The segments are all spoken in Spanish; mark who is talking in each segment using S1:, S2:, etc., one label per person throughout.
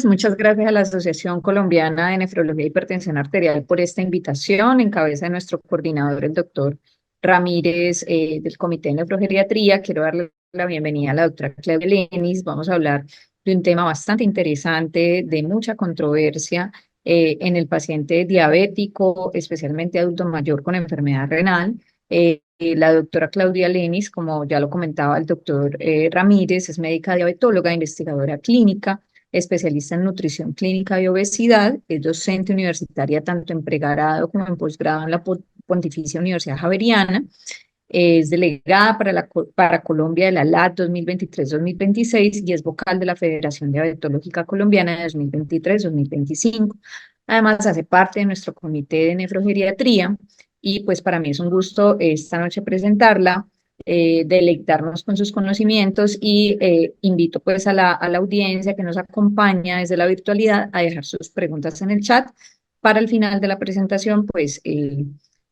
S1: Muchas gracias a la Asociación Colombiana de Nefrología e Hipertensión Arterial por esta invitación, en cabeza de nuestro coordinador, el doctor Ramírez, del Comité de Nefrogeriatría. Quiero darle la bienvenida a la doctora Claudia Lenis. Vamos a hablar de un tema bastante interesante, de mucha controversia en el paciente diabético, especialmente adulto mayor con enfermedad renal. La doctora Claudia Lenis, como ya lo comentaba el doctor Ramírez, es médica diabetóloga, investigadora clínica, especialista en nutrición clínica y obesidad, es docente universitaria tanto en pregrado como en posgrado en la Pontificia Universidad Javeriana, es delegada para Colombia de la LAT 2023-2026 y es vocal de la Federación Diabetológica Colombiana de 2023-2025. Además, hace parte de nuestro comité de nefrogeriatría y pues para mí es un gusto esta noche presentarla, deleitarnos con sus conocimientos y invito pues a la audiencia que nos acompaña desde la virtualidad a dejar sus preguntas en el chat para el final de la presentación pues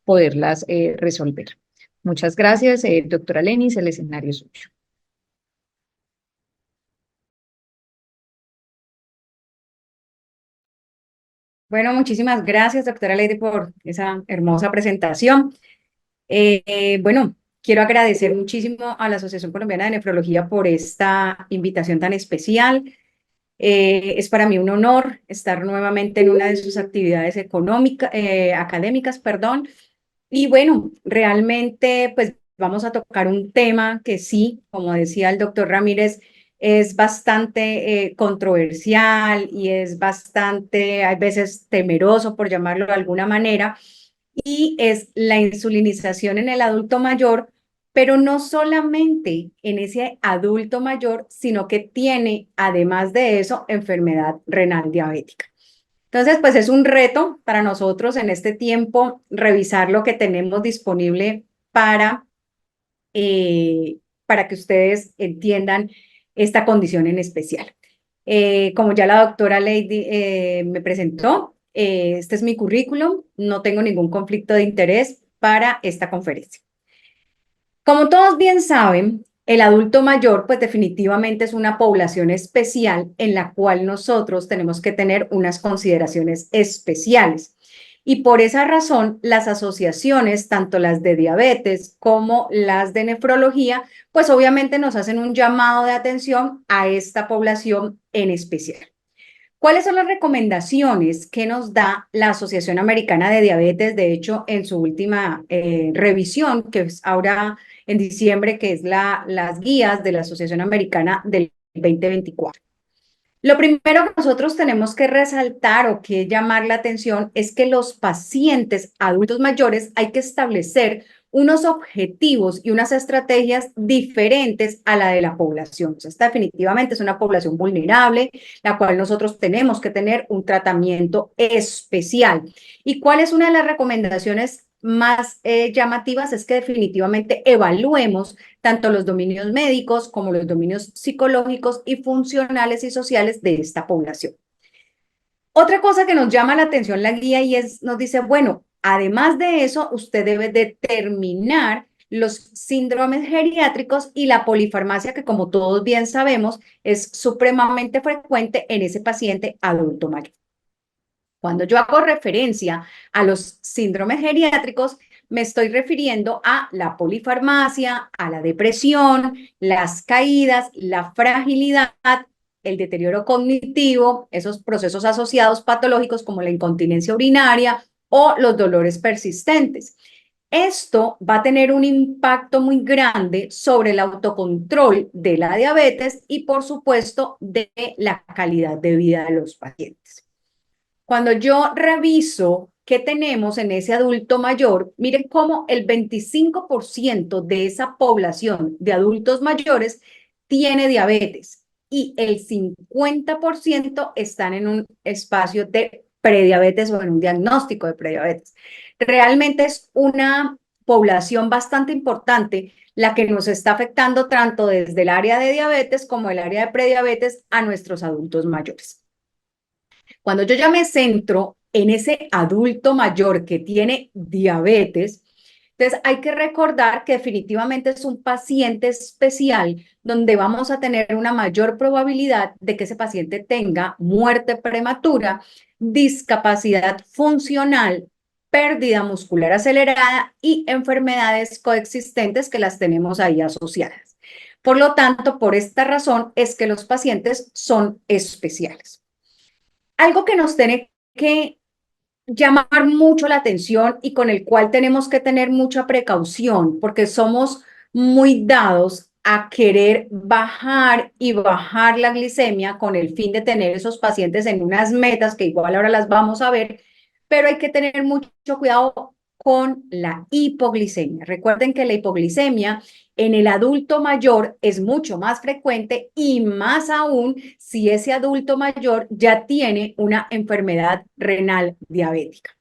S1: poderlas resolver. Muchas gracias, doctora Lenis, el escenario es suyo.
S2: Bueno, muchísimas gracias, doctora Lady, por esa hermosa presentación. Bueno, quiero agradecer muchísimo a la Asociación Colombiana de Nefrología por esta invitación tan especial. Es para mí un honor estar nuevamente en una de sus actividades académicas, perdón. Y bueno, realmente pues vamos a tocar un tema que sí, como decía el doctor Ramírez, es bastante controversial y es bastante, a veces temeroso, por llamarlo de alguna manera, y es la insulinización en el adulto mayor, pero no solamente en ese adulto mayor, sino que tiene, además de eso, enfermedad renal diabética. Entonces, pues es un reto para nosotros en este tiempo revisar lo que tenemos disponible para que ustedes entiendan esta condición en especial. Como ya la doctora Lady me presentó, este es mi currículum, no tengo ningún conflicto de interés para esta conferencia. Como todos bien saben, el adulto mayor, pues definitivamente es una población especial en la cual nosotros tenemos que tener unas consideraciones especiales. Y por esa razón, las asociaciones, tanto las de diabetes como las de nefrología, pues obviamente nos hacen un llamado de atención a esta población en especial. ¿Cuáles son las recomendaciones que nos da la Asociación Americana de Diabetes? De hecho, en su última revisión, que es ahora en diciembre, que es las guías de la Asociación Americana del 2024. Lo primero que nosotros tenemos que resaltar o que llamar la atención es que los pacientes adultos mayores hay que establecer unos objetivos y unas estrategias diferentes a la de la población. Esta definitivamente es una población vulnerable, la cual nosotros tenemos que tener un tratamiento especial. ¿Y cuál es una de las recomendaciones más llamativas? Es que definitivamente evaluemos tanto los dominios médicos como los dominios psicológicos y funcionales y sociales de esta población. Otra cosa que nos llama la atención la guía nos dice, bueno, además de eso, usted debe determinar los síndromes geriátricos y la polifarmacia, que como todos bien sabemos, es supremamente frecuente en ese paciente adulto mayor. Cuando yo hago referencia a los síndromes geriátricos, me estoy refiriendo a la polifarmacia, a la depresión, las caídas, la fragilidad, el deterioro cognitivo, esos procesos asociados patológicos como la incontinencia urinaria o los dolores persistentes. Esto va a tener un impacto muy grande sobre el autocontrol de la diabetes y, por supuesto, de la calidad de vida de los pacientes. Cuando yo reviso qué tenemos en ese adulto mayor, miren cómo el 25% de esa población de adultos mayores tiene diabetes y el 50% están en un espacio de prediabetes o en un diagnóstico de prediabetes. Realmente es una población bastante importante la que nos está afectando tanto desde el área de diabetes como el área de prediabetes a nuestros adultos mayores. Cuando yo ya me centro en ese adulto mayor que tiene diabetes, Entonces, hay que recordar que definitivamente es un paciente especial donde vamos a tener una mayor probabilidad de que ese paciente tenga muerte prematura, discapacidad funcional, pérdida muscular acelerada y enfermedades coexistentes que las tenemos ahí asociadas. Por lo tanto, por esta razón es que los pacientes son especiales. Algo que nos tiene que llamar mucho la atención y con el cual tenemos que tener mucha precaución porque somos muy dados a querer bajar y bajar la glicemia con el fin de tener esos pacientes en unas metas que igual ahora las vamos a ver, pero hay que tener mucho cuidado con la hipoglicemia. Recuerden que la hipoglicemia en el adulto mayor es mucho más frecuente y más aún si ese adulto mayor ya tiene una enfermedad renal diabética.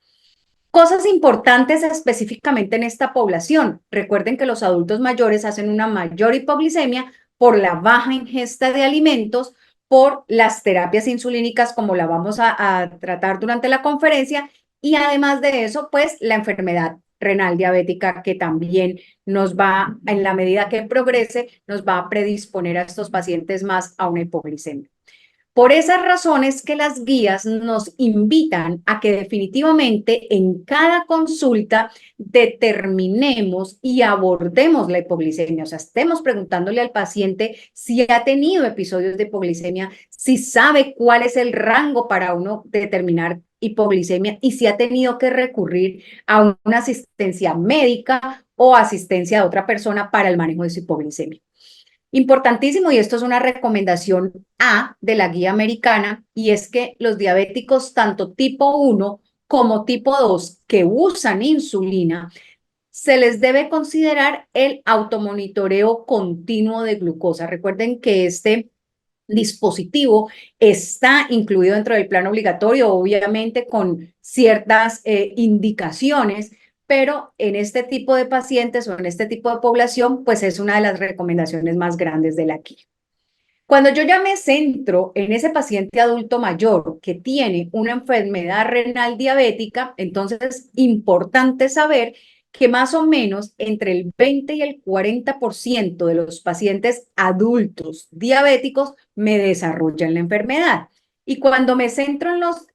S2: Cosas importantes específicamente en esta población. Recuerden que los adultos mayores hacen una mayor hipoglicemia por la baja ingesta de alimentos, por las terapias insulínicas como la vamos a tratar durante la conferencia y además de eso, pues la enfermedad renal diabética que también nos va, en la medida que progrese, nos va a predisponer a estos pacientes más a una hipoglicemia. Por esas razones que las guías nos invitan a que definitivamente en cada consulta determinemos y abordemos la hipoglicemia, o sea, estemos preguntándole al paciente si ha tenido episodios de hipoglicemia, si sabe cuál es el rango para uno determinar hipoglicemia y si ha tenido que recurrir a una asistencia médica o asistencia de otra persona para el manejo de su hipoglicemia. Importantísimo, y esto es una recomendación A de la guía americana, y es que los diabéticos tanto tipo 1 como tipo 2 que usan insulina, se les debe considerar el automonitoreo continuo de glucosa. Recuerden que este dispositivo está incluido dentro del plan obligatorio, obviamente con ciertas indicaciones, pero en este tipo de pacientes o en este tipo de población, pues es una de las recomendaciones más grandes de la guía. Cuando yo ya me centro en ese paciente adulto mayor que tiene una enfermedad renal diabética, entonces es importante saber que más o menos entre el 20 y el 40% de los pacientes adultos diabéticos me desarrollan la enfermedad. Y cuando me centro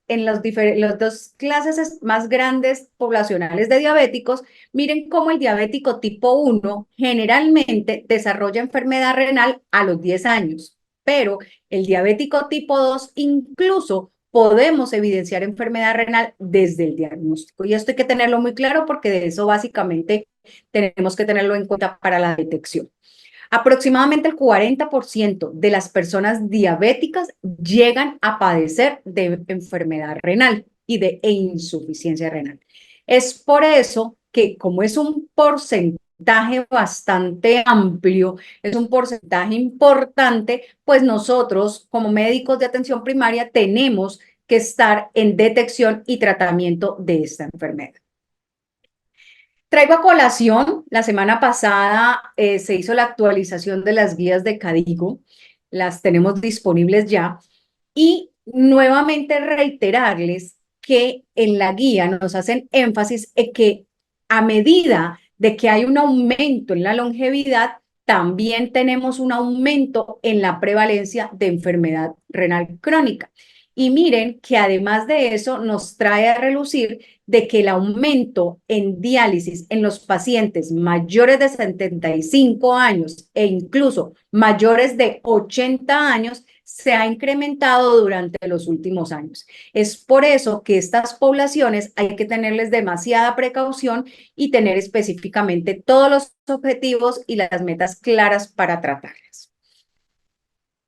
S2: en las dos clases más grandes poblacionales de diabéticos, miren cómo el diabético tipo 1 generalmente desarrolla enfermedad renal a los 10 años, pero el diabético tipo 2 incluso podemos evidenciar enfermedad renal desde el diagnóstico. Y esto hay que tenerlo muy claro porque de eso básicamente tenemos que tenerlo en cuenta para la detección. Aproximadamente el 40% de las personas diabéticas llegan a padecer de enfermedad renal y de insuficiencia renal. Es por eso que como es un porcentaje bastante amplio, es un porcentaje importante, pues nosotros como médicos de atención primaria tenemos que estar en detección y tratamiento de esta enfermedad. Traigo a colación, la semana pasada se hizo la actualización de las guías de CADIGO, las tenemos disponibles ya, y nuevamente reiterarles que en la guía nos hacen énfasis en que a medida de que hay un aumento en la longevidad, también tenemos un aumento en la prevalencia de enfermedad renal crónica. Y miren que además de eso nos trae a relucir de que el aumento en diálisis en los pacientes mayores de 75 años e incluso mayores de 80 años se ha incrementado durante los últimos años. Es por eso que estas poblaciones hay que tenerles demasiada precaución y tener específicamente todos los objetivos y las metas claras para tratarlas.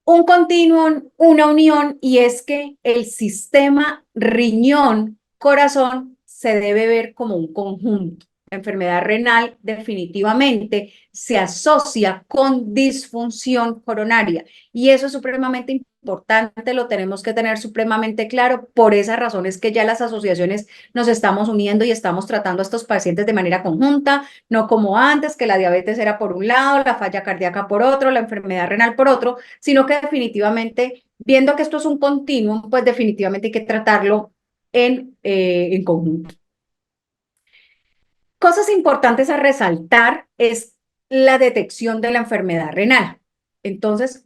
S2: Un continuum, una unión, y es que el sistema riñón-corazón se debe ver como un conjunto. La enfermedad renal definitivamente se asocia con disfunción coronaria y eso es supremamente importante, lo tenemos que tener supremamente claro. Por esas razones que ya las asociaciones nos estamos uniendo y estamos tratando a estos pacientes de manera conjunta, no como antes, que la diabetes era por un lado, la falla cardíaca por otro, la enfermedad renal por otro, sino que definitivamente, viendo que esto es un continuum, pues definitivamente hay que tratarlo en conjunto. Cosas importantes a resaltar es la detección de la enfermedad renal. Entonces,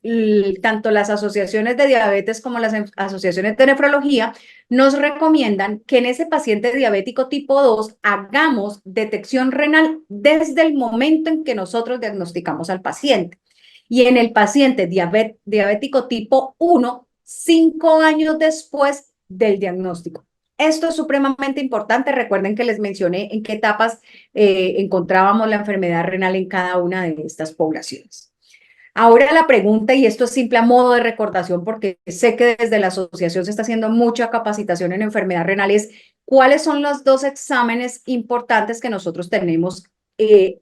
S2: tanto las asociaciones de diabetes como las asociaciones de nefrología nos recomiendan que en ese paciente diabético tipo 2 hagamos detección renal desde el momento en que nosotros diagnosticamos al paciente. Y en el paciente diabético tipo 1, 5 años después del diagnóstico. Esto es supremamente importante. Recuerden que les mencioné en qué etapas encontrábamos la enfermedad renal en cada una de estas poblaciones. Ahora la pregunta, y esto es simple a modo de recordación, porque sé que desde la asociación se está haciendo mucha capacitación en enfermedad renal, es cuáles son los dos exámenes importantes que nosotros tenemos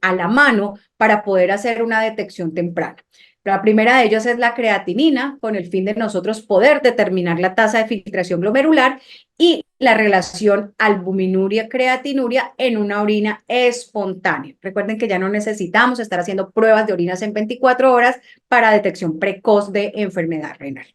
S2: a la mano para poder hacer una detección temprana. La primera de ellas es la creatinina, con el fin de nosotros poder determinar la tasa de filtración glomerular, y la relación albuminuria-creatinuria en una orina espontánea. Recuerden que ya no necesitamos estar haciendo pruebas de orinas en 24 horas para detección precoz de enfermedad renal.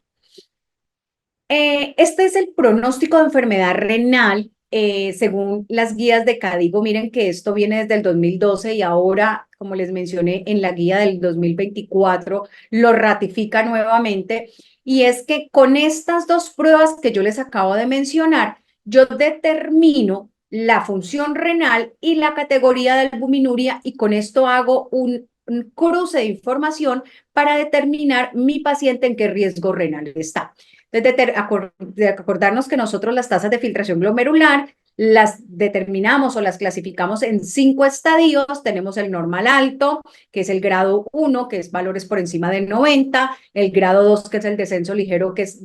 S2: Este es el pronóstico de enfermedad renal según las guías de CADIGO. Miren que esto viene desde el 2012 y ahora, como les mencioné, en la guía del 2024 lo ratifica nuevamente. Y es que con estas dos pruebas que yo les acabo de mencionar, yo determino la función renal y la categoría de albuminuria, y con esto hago un cruce de información para determinar mi paciente en qué riesgo renal está. De acordarnos que nosotros las tasas de filtración glomerular las determinamos o las clasificamos en 5 estadios. Tenemos el normal alto, que es el grado 1, que es valores por encima de 90, el grado 2, que es el descenso ligero, que es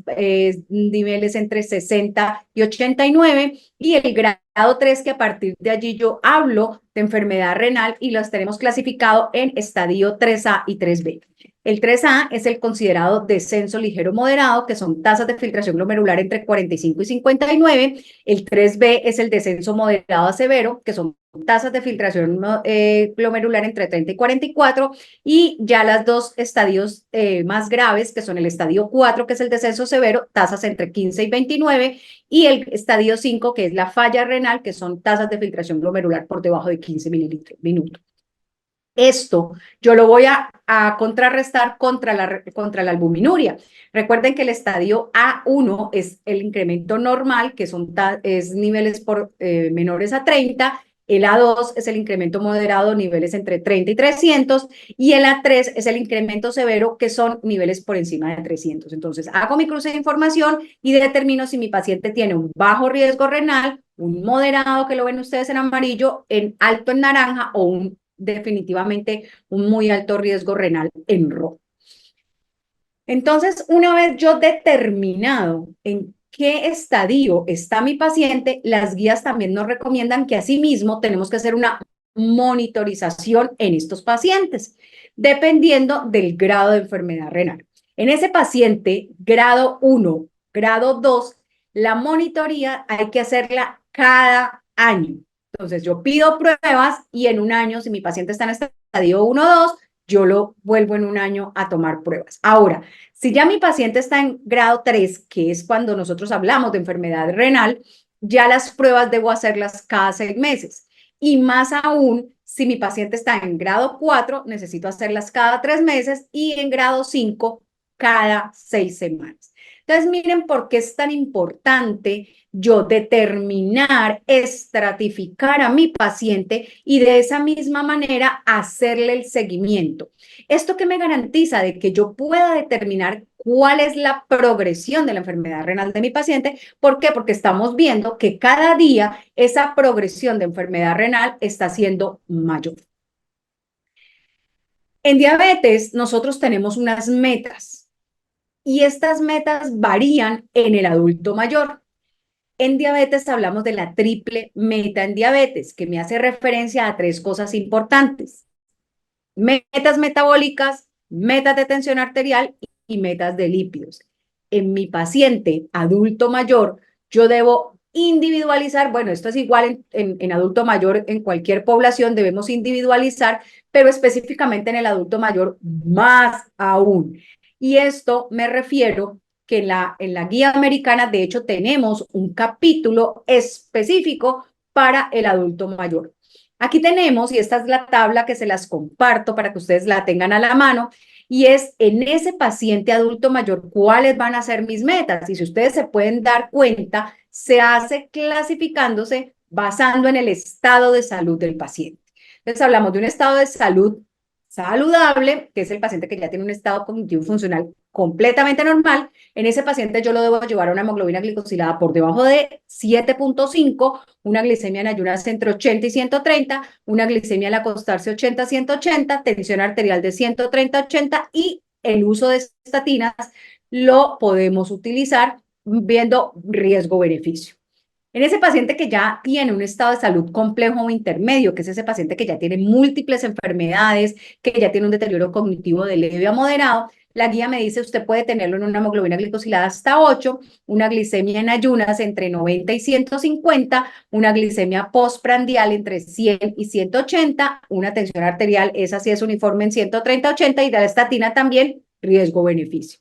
S2: niveles entre 60 y 89, y el grado 3, que a partir de allí yo hablo de enfermedad renal y los tenemos clasificado en estadio 3A y 3B. El 3A es el considerado descenso ligero moderado, que son tasas de filtración glomerular entre 45 y 59. El 3B es el descenso moderado a severo, que son tasas de filtración glomerular entre 30 y 44. Y ya las dos estadios más graves, que son el estadio 4, que es el descenso severo, tasas entre 15 y 29. Y el estadio 5, que es la falla renal, que son tasas de filtración glomerular por debajo de 15 mililitros minuto. Esto yo lo voy a contrarrestar contra la albuminuria. Recuerden que el estadio A1 es el incremento normal, que es niveles menores a 30. El A2 es el incremento moderado, niveles entre 30 y 300. Y el A3 es el incremento severo, que son niveles por encima de 300. Entonces, hago mi cruce de información y determino si mi paciente tiene un bajo riesgo renal, un moderado, que lo ven ustedes en amarillo, en alto en naranja, o definitivamente un muy alto riesgo renal en rojo. Entonces, una vez yo determinado en qué estadio está mi paciente, las guías también nos recomiendan que asimismo tenemos que hacer una monitorización en estos pacientes, dependiendo del grado de enfermedad renal. En ese paciente, grado 1, grado 2, la monitoría hay que hacerla cada año. Entonces, yo pido pruebas y en un año, si mi paciente está en estadio 1 o 2, yo lo vuelvo en un año a tomar pruebas. Ahora, si ya mi paciente está en grado 3, que es cuando nosotros hablamos de enfermedad renal, ya las pruebas debo hacerlas cada 6 meses. Y más aún, si mi paciente está en grado 4, necesito hacerlas cada 3 meses, y en grado 5, cada 6 semanas. Entonces, miren por qué es tan importante yo determinar, estratificar a mi paciente y de esa misma manera hacerle el seguimiento. ¿Esto qué me garantiza? De que yo pueda determinar cuál es la progresión de la enfermedad renal de mi paciente. ¿Por qué? Porque estamos viendo que cada día esa progresión de enfermedad renal está siendo mayor. En diabetes, nosotros tenemos unas metas y estas metas varían en el adulto mayor. En diabetes hablamos de la triple meta en diabetes, que me hace referencia a 3 cosas importantes: metas metabólicas, metas de tensión arterial y metas de lípidos. En mi paciente adulto mayor, yo debo individualizar. Bueno, esto es igual en adulto mayor, en cualquier población debemos individualizar, pero específicamente en el adulto mayor más aún. Y esto me refiero que en la guía americana, de hecho, tenemos un capítulo específico para el adulto mayor. Aquí tenemos, y esta es la tabla que se las comparto para que ustedes la tengan a la mano, y es en ese paciente adulto mayor, ¿cuáles van a ser mis metas? Y si ustedes se pueden dar cuenta, se hace clasificándose basando en el estado de salud del paciente. Entonces hablamos de un estado de salud saludable, que es el paciente que ya tiene un estado cognitivo funcional completamente normal. En ese paciente yo lo debo llevar a una hemoglobina glicosilada por debajo de 7.5, una glicemia en ayunas entre 80 y 130, una glicemia al acostarse 80 a 180, tensión arterial de 130 a 80 y el uso de estatinas lo podemos utilizar viendo riesgo-beneficio. En ese paciente que ya tiene un estado de salud complejo o intermedio, que es ese paciente que ya tiene múltiples enfermedades, que ya tiene un deterioro cognitivo de leve a moderado, la guía me dice usted puede tenerlo en una hemoglobina glicosilada hasta 8, una glicemia en ayunas entre 90 y 150, una glicemia postprandial entre 100 y 180, una tensión arterial, esa sí es uniforme en 130-80 y la estatina también riesgo-beneficio.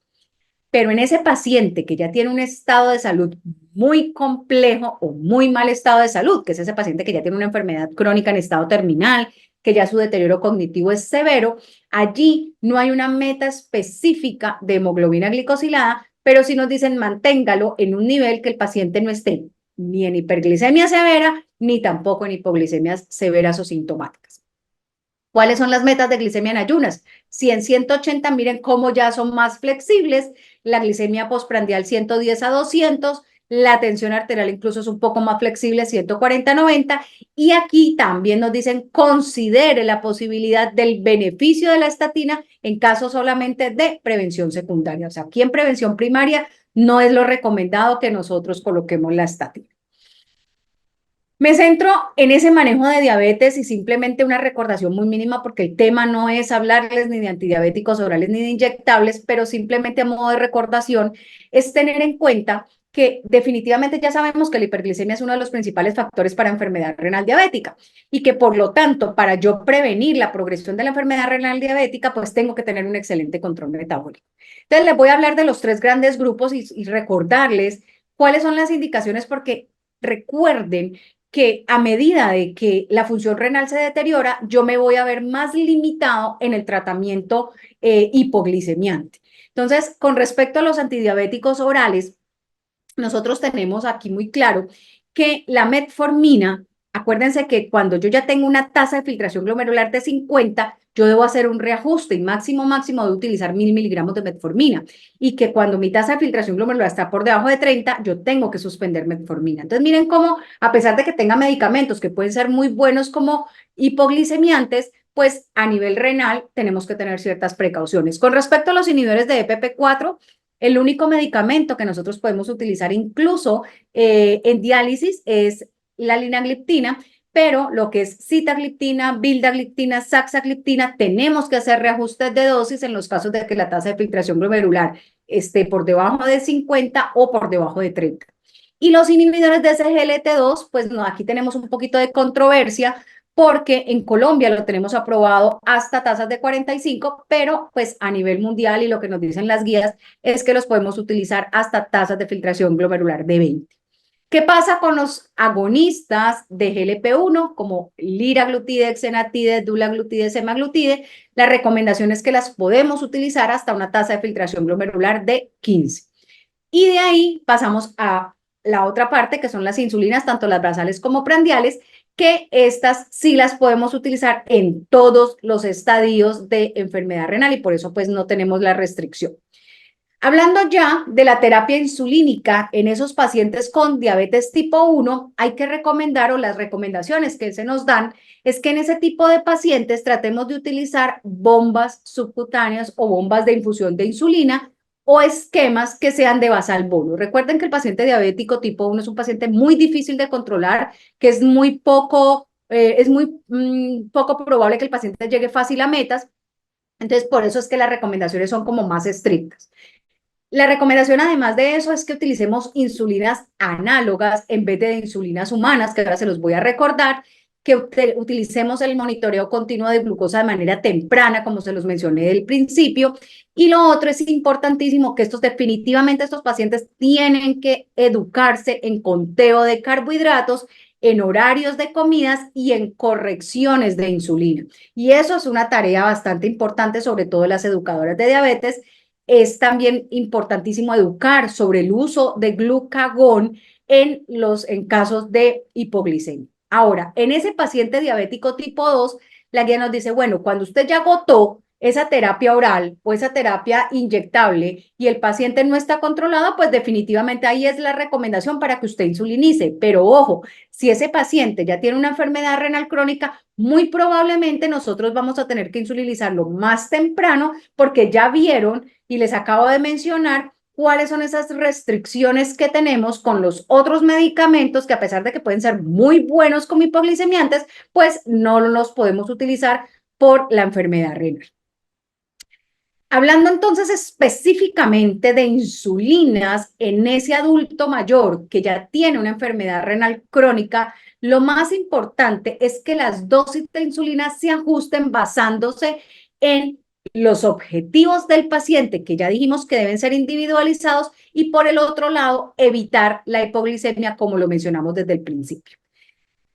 S2: Pero en ese paciente que ya tiene un estado de salud muy complejo o muy mal estado de salud, que es ese paciente que ya tiene una enfermedad crónica en estado terminal, que ya su deterioro cognitivo es severo, allí no hay una meta específica de hemoglobina glicosilada, pero sí nos dicen manténgalo en un nivel que el paciente no esté ni en hiperglicemia severa, ni tampoco en hipoglicemias severas o sintomáticas. ¿Cuáles son las metas de glicemia en ayunas? 100, 180, miren cómo ya son más flexibles. La glicemia postprandial 110 a 200, la tensión arterial incluso es un poco más flexible, 140 a 90. Y aquí también nos dicen considere la posibilidad del beneficio de la estatina en caso solamente de prevención secundaria. O sea, aquí en prevención primaria no es lo recomendado que nosotros coloquemos la estatina. Me centro en ese manejo de diabetes y simplemente una recordación muy mínima porque el tema no es hablarles ni de antidiabéticos orales ni de inyectables, pero simplemente a modo de recordación es tener en cuenta que definitivamente ya sabemos que la hiperglicemia es uno de los principales factores para enfermedad renal diabética y que por lo tanto para yo prevenir la progresión de la enfermedad renal diabética pues tengo que tener un excelente control metabólico. Entonces les voy a hablar de los tres grandes grupos y recordarles cuáles son las indicaciones porque recuerden que a medida de que la función renal se deteriora, yo me voy a ver más limitado en el tratamiento hipoglicemiante. Entonces, con respecto a los antidiabéticos orales, nosotros tenemos aquí muy claro que la metformina, acuérdense que cuando yo ya tengo una tasa de filtración glomerular de 50, yo debo hacer un reajuste y máximo de utilizar 1000 miligramos de metformina. Y que cuando mi tasa de filtración glomerular está por debajo de 30, yo tengo que suspender metformina. Entonces, miren cómo, a pesar de que tenga medicamentos que pueden ser muy buenos como hipoglicemiantes, pues a nivel renal tenemos que tener ciertas precauciones. Con respecto a los inhibidores de EPP4, el único medicamento que nosotros podemos utilizar incluso en diálisis es la linagliptina, pero lo que es sitagliptina, vildagliptina, saxagliptina, tenemos que hacer reajustes de dosis en los casos de que la tasa de filtración glomerular esté por debajo de 50 o por debajo de 30. Y los inhibidores de SGLT2, pues no, aquí tenemos un poquito de controversia porque en Colombia lo tenemos aprobado hasta tasas de 45, pero pues a nivel mundial y lo que nos dicen las guías es que los podemos utilizar hasta tasas de filtración glomerular de 20. ¿Qué pasa con los agonistas de GLP-1 como liraglutide, exenatide, dulaglutide, semaglutide? La recomendación es que las podemos utilizar hasta una tasa de filtración glomerular de 15. Y de ahí pasamos a la otra parte, que son las insulinas, tanto las basales como prandiales, que estas sí las podemos utilizar en todos los estadios de enfermedad renal y por eso pues no tenemos la restricción. Hablando ya de la terapia insulínica en esos pacientes con diabetes tipo 1, hay que recomendar o las recomendaciones que se nos dan es que en ese tipo de pacientes tratemos de utilizar bombas subcutáneas o bombas de infusión de insulina o esquemas que sean de basal bolo. Recuerden que el paciente diabético tipo 1 es un paciente muy difícil de controlar, que es muy poco probable que el paciente llegue fácil a metas. Entonces, por eso es que las recomendaciones son como más estrictas. La recomendación, además de eso, es que utilicemos insulinas análogas en vez de insulinas humanas, que ahora se los voy a recordar, que utilicemos el monitoreo continuo de glucosa de manera temprana, como se los mencioné del principio. Y lo otro es importantísimo que definitivamente estos pacientes tienen que educarse en conteo de carbohidratos en horarios de comidas y en correcciones de insulina. Y eso es una tarea bastante importante, sobre todo las educadoras de diabetes. Es también importantísimo educar sobre el uso de glucagón en casos de hipoglicemia. Ahora, en ese paciente diabético tipo 2, la guía nos dice, bueno, cuando usted ya agotó esa terapia oral o esa terapia inyectable y el paciente no está controlado, pues definitivamente ahí es la recomendación para que usted insulinice. Pero ojo, si ese paciente ya tiene una enfermedad renal crónica, muy probablemente nosotros vamos a tener que insulinizarlo más temprano porque ya vieron y les acabo de mencionar cuáles son esas restricciones que tenemos con los otros medicamentos que a pesar de que pueden ser muy buenos como hipoglicemiantes, pues no los podemos utilizar por la enfermedad renal. Hablando entonces específicamente de insulinas en ese adulto mayor que ya tiene una enfermedad renal crónica, lo más importante es que las dosis de insulina se ajusten basándose en los objetivos del paciente, que ya dijimos que deben ser individualizados, y por el otro lado, evitar la hipoglicemia, como lo mencionamos desde el principio.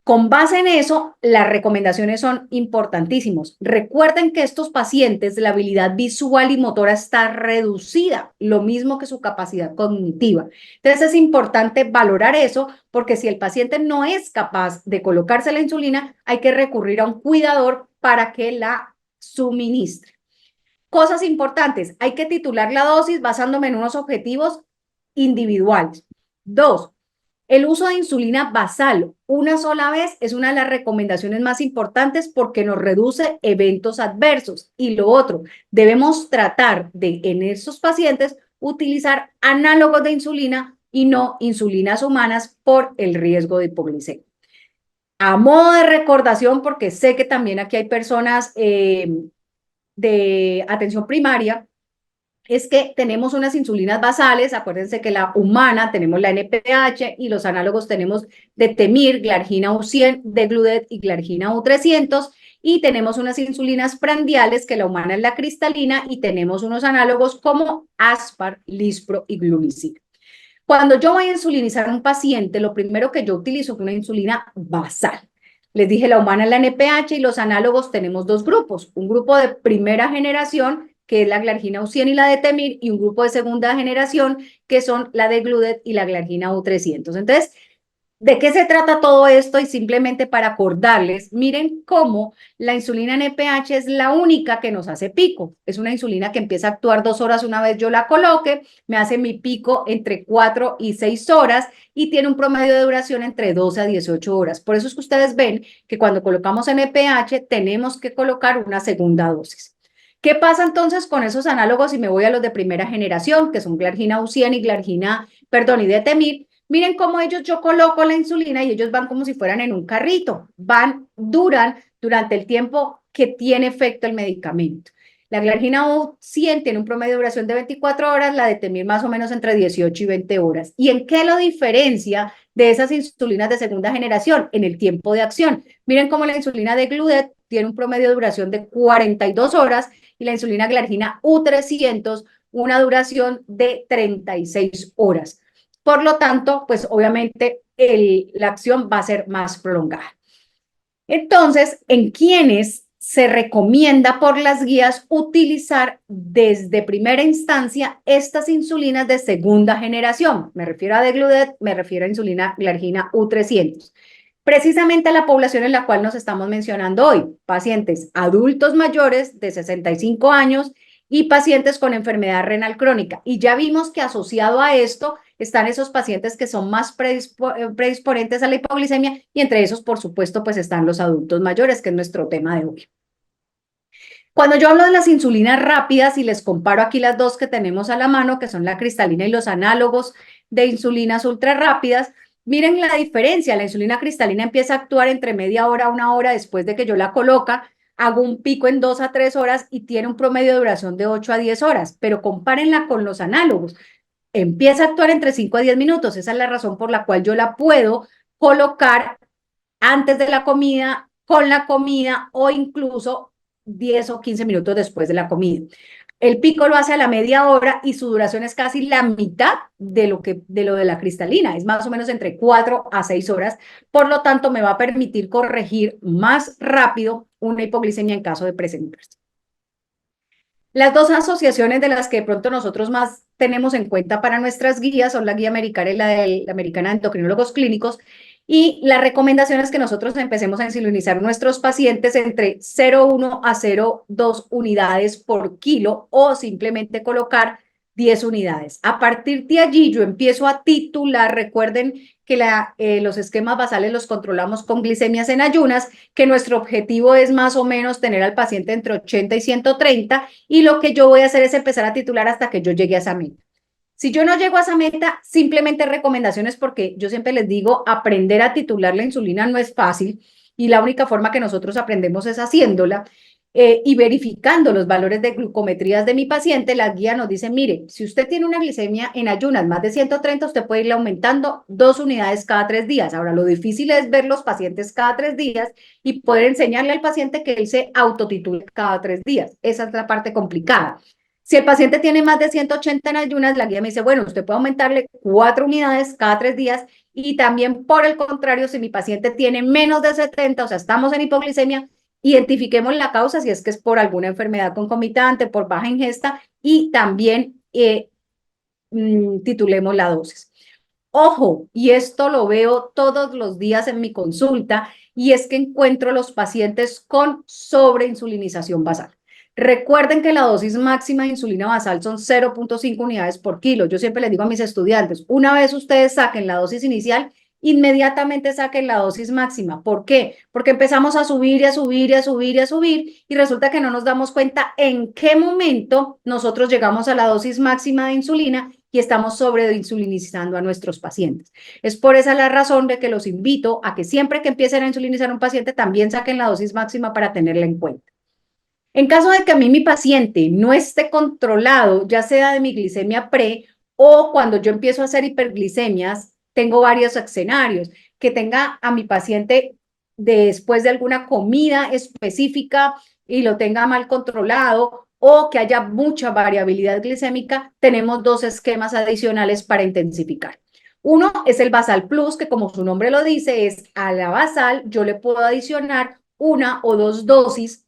S2: Con base en eso, las recomendaciones son importantísimos. Recuerden que estos pacientes, la habilidad visual y motora está reducida, lo mismo que su capacidad cognitiva. Entonces es importante valorar eso porque si el paciente no es capaz de colocarse la insulina, hay que recurrir a un cuidador para que la suministre. Cosas importantes, hay que titular la dosis basándome en unos objetivos individuales. Dos, el uso de insulina basal una sola vez es una de las recomendaciones más importantes porque nos reduce eventos adversos. Y lo otro, debemos tratar de, en esos pacientes, utilizar análogos de insulina y no insulinas humanas por el riesgo de hipoglicemia. A modo de recordación, porque sé que también aquí hay personas de atención primaria, es que tenemos unas insulinas basales, acuérdense que la humana tenemos la NPH y los análogos tenemos de Temir, Glargina U100, Degludec y Glargina U300, y tenemos unas insulinas prandiales, que la humana es la cristalina, y tenemos unos análogos como Aspar, Lispro y Glumicid. Cuando yo voy a insulinizar a un paciente, lo primero que yo utilizo es una insulina basal. Les dije, la humana es la NPH y los análogos tenemos dos grupos. Un grupo de primera generación, que es la Glargina U100 y la de Temir, y un grupo de segunda generación, que son la de Degludec y la Glargina U300. Entonces, ¿de qué se trata todo esto? Y simplemente para acordarles, miren cómo la insulina NPH es la única que nos hace pico. Es una insulina que empieza a actuar 2 horas una vez yo la coloque, me hace mi pico entre 4 y 6 horas y tiene un promedio de duración entre 12 a 18 horas. Por eso es que ustedes ven que cuando colocamos NPH tenemos que colocar una segunda dosis. ¿Qué pasa entonces con esos análogos si me voy a los de primera generación, que son Glargina U100 y Detemir? Miren cómo yo coloco la insulina y ellos van como si fueran en un carrito, duran durante el tiempo que tiene efecto el medicamento. La Glargina U100 tiene un promedio de duración de 24 horas, la de Temir más o menos entre 18 y 20 horas. ¿Y en qué lo diferencia de esas insulinas de segunda generación? En el tiempo de acción. Miren cómo la insulina de Degludec tiene un promedio de duración de 42 horas y la insulina Glargina U300 una duración de 36 horas. Por lo tanto, pues obviamente la acción va a ser más prolongada. Entonces, ¿en quiénes se recomienda por las guías utilizar desde primera instancia estas insulinas de segunda generación? Me refiero a Degludec, me refiero a insulina Glargina U300. Precisamente a la población en la cual nos estamos mencionando hoy, pacientes adultos mayores de 65 años y pacientes con enfermedad renal crónica. Y ya vimos que asociado a esto están esos pacientes que son más predisponentes a la hipoglicemia y entre esos, por supuesto, pues están los adultos mayores, que es nuestro tema de hoy. Cuando yo hablo de las insulinas rápidas y les comparo aquí las dos que tenemos a la mano, que son la cristalina y los análogos de insulinas ultra rápidas, miren la diferencia. La insulina cristalina empieza a actuar entre media hora a 1 hora después de que yo la coloca, hago un pico en 2 a 3 horas y tiene un promedio de duración de 8 a 10 horas, pero compárenla con los análogos. Empieza a actuar entre 5 a 10 minutos. Esa es la razón por la cual yo la puedo colocar antes de la comida, con la comida o incluso 10 o 15 minutos después de la comida. El pico lo hace a la media hora y su duración es casi la mitad de lo de la cristalina, es más o menos entre 4 a 6 horas, por lo tanto me va a permitir corregir más rápido una hipoglicemia en caso de presentarse. Las dos asociaciones de las que de pronto nosotros más tenemos en cuenta para nuestras guías son la guía americana y la americana de endocrinólogos clínicos, y la recomendación es que nosotros empecemos a insulinizar a nuestros pacientes entre 0,1 a 0,2 unidades por kilo o simplemente colocar 10 unidades. A partir de allí yo empiezo a titular, recuerden que los esquemas basales los controlamos con glicemias en ayunas, que nuestro objetivo es más o menos tener al paciente entre 80 y 130, y lo que yo voy a hacer es empezar a titular hasta que yo llegue a esa meta. Si yo no llego a esa meta, simplemente recomendaciones, porque yo siempre les digo, aprender a titular la insulina no es fácil y la única forma que nosotros aprendemos es haciéndola y verificando los valores de glucometrías de mi paciente. La guía nos dice, mire, si usted tiene una glicemia en ayunas más de 130, usted puede irle aumentando 2 unidades cada 3 días. Ahora, lo difícil es ver los pacientes cada 3 días y poder enseñarle al paciente que él se autotitule cada 3 días. Esa es la parte complicada. Si el paciente tiene más de 180 en ayunas, la guía me dice, bueno, usted puede aumentarle 4 unidades cada 3 días, y también por el contrario, si mi paciente tiene menos de 70, o sea, estamos en hipoglicemia, identifiquemos la causa, si es que es por alguna enfermedad concomitante, por baja ingesta, y también titulemos la dosis. Ojo, y esto lo veo todos los días en mi consulta, y es que encuentro los pacientes con sobreinsulinización basal. Recuerden que la dosis máxima de insulina basal son 0,5 unidades por kilo. Yo siempre les digo a mis estudiantes, una vez ustedes saquen la dosis inicial, inmediatamente saquen la dosis máxima. ¿Por qué? Porque empezamos a subir y a subir y a subir y a subir, y resulta que no nos damos cuenta en qué momento nosotros llegamos a la dosis máxima de insulina y estamos sobreinsulinizando a nuestros pacientes. Es por esa la razón de que los invito a que siempre que empiecen a insulinizar a un paciente también saquen la dosis máxima para tenerla en cuenta. En caso de que a mí mi paciente no esté controlado, ya sea de mi glicemia pre o cuando yo empiezo a hacer hiperglicemias, tengo varios escenarios. Que tenga a mi paciente después de alguna comida específica y lo tenga mal controlado, o que haya mucha variabilidad glicémica, tenemos dos esquemas adicionales para intensificar. Uno es el Basal Plus, que como su nombre lo dice, es a la basal yo le puedo adicionar 1 o 2 dosis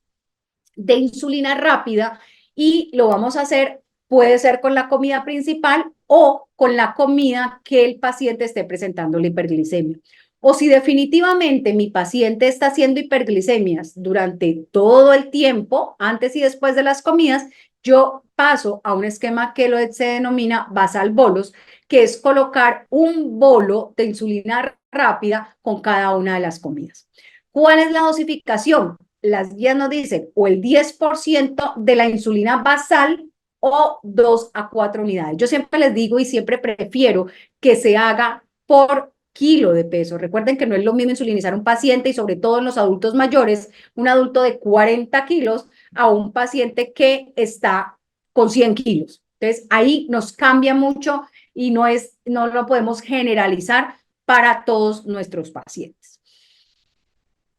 S2: de insulina rápida, y lo vamos a hacer, puede ser con la comida principal o con la comida que el paciente esté presentando la hiperglicemia. O si definitivamente mi paciente está haciendo hiperglicemias durante todo el tiempo, antes y después de las comidas, yo paso a un esquema que se denomina basal bolos, que es colocar un bolo de insulina rápida con cada una de las comidas. ¿Cuál es la dosificación? Las guías nos dicen o el 10% de la insulina basal o 2 a 4 unidades. Yo siempre les digo y siempre prefiero que se haga por kilo de peso. Recuerden que no es lo mismo insulinizar a un paciente, y sobre todo en los adultos mayores, un adulto de 40 kilos a un paciente que está con 100 kilos. Entonces, ahí nos cambia mucho y no lo podemos generalizar para todos nuestros pacientes.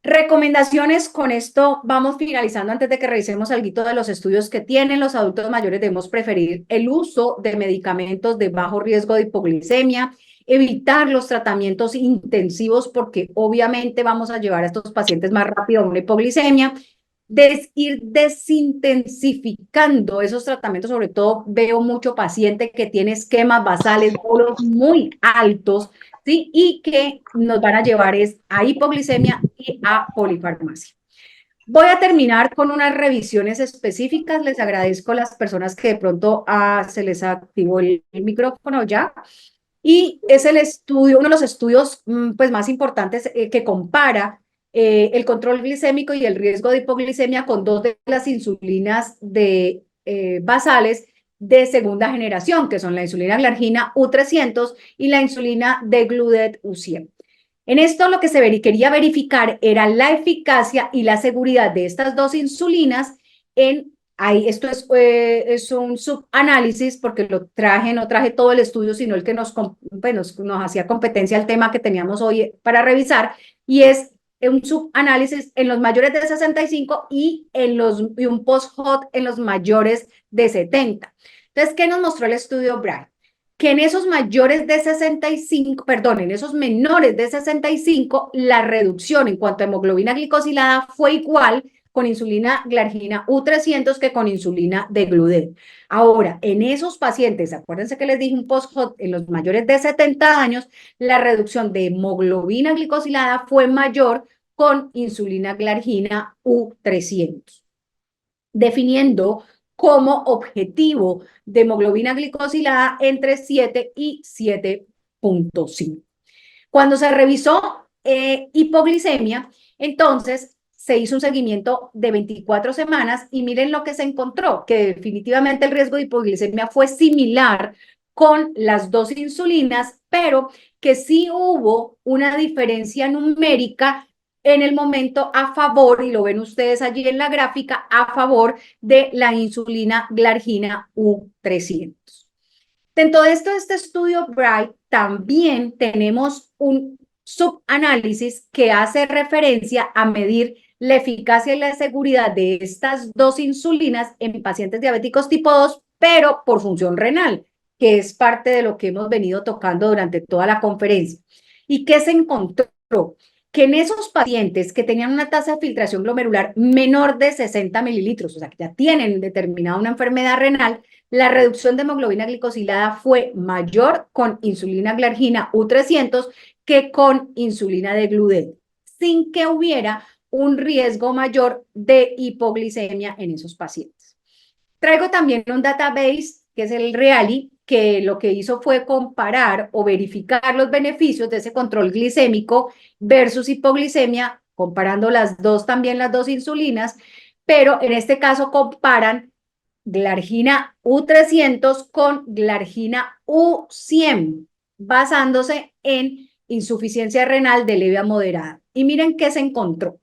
S2: Recomendaciones, con esto vamos finalizando. Antes de que revisemos algo de los estudios que tienen los adultos mayores, debemos preferir el uso de medicamentos de bajo riesgo de hipoglicemia, evitar los tratamientos intensivos porque obviamente vamos a llevar a estos pacientes más rápido a una hipoglicemia, ir desintensificando esos tratamientos. Sobre todo veo mucho paciente que tiene esquemas basales muy altos, ¿sí? Y que nos van a llevar a hipoglicemia y a polifarmacia. Voy a terminar con unas revisiones específicas. Les agradezco a las personas que de pronto se les activó el micrófono ya. Y es el estudio, uno de los estudios pues, más importantes que compara el control glicémico y el riesgo de hipoglicemia con dos de las insulinas basales de segunda generación, que son la insulina glargina U300 y la insulina Degludec U100. En esto lo que se quería verificar era la eficacia y la seguridad de estas dos insulinas esto es un subanálisis, porque no traje todo el estudio, sino el que nos hacía competencia al tema que teníamos hoy para revisar, y es un subanálisis en los mayores de 65 y un post-hoc en los mayores de 70. Entonces, ¿qué nos mostró el estudio Bright? Que en esos mayores de 65, perdón, en esos menores de 65, la reducción en cuanto a hemoglobina glicosilada fue igual con insulina glargina U300 que con insulina degludec. Ahora, en esos pacientes, acuérdense que les dije un post-hoc en los mayores de 70 años, la reducción de hemoglobina glicosilada fue mayor con insulina glargina U300, definiendo como objetivo de hemoglobina glicosilada entre 7 y 7.5. Cuando se revisó hipoglicemia, entonces se hizo un seguimiento de 24 semanas y miren lo que se encontró, que definitivamente el riesgo de hipoglicemia fue similar con las dos insulinas, pero que sí hubo una diferencia numérica en el momento a favor, y lo ven ustedes allí en la gráfica, a favor de la insulina glargina U300. Dentro de este estudio Bright, también tenemos un subanálisis que hace referencia a medir la eficacia y la seguridad de estas dos insulinas en pacientes diabéticos tipo 2, pero por función renal, que es parte de lo que hemos venido tocando durante toda la conferencia. ¿Y qué se encontró? Que en esos pacientes que tenían una tasa de filtración glomerular menor de 60 mililitros, o sea, que ya tienen determinada una enfermedad renal, la reducción de hemoglobina glicosilada fue mayor con insulina glargina U300 que con insulina degludec, sin que hubiera un riesgo mayor de hipoglicemia en esos pacientes. Traigo también un database que es el REALI, que lo que hizo fue comparar o verificar los beneficios de ese control glicémico versus hipoglicemia, comparando las dos insulinas, pero en este caso comparan glargina U300 con glargina U100, basándose en insuficiencia renal de leve a moderada. Y miren qué se encontró.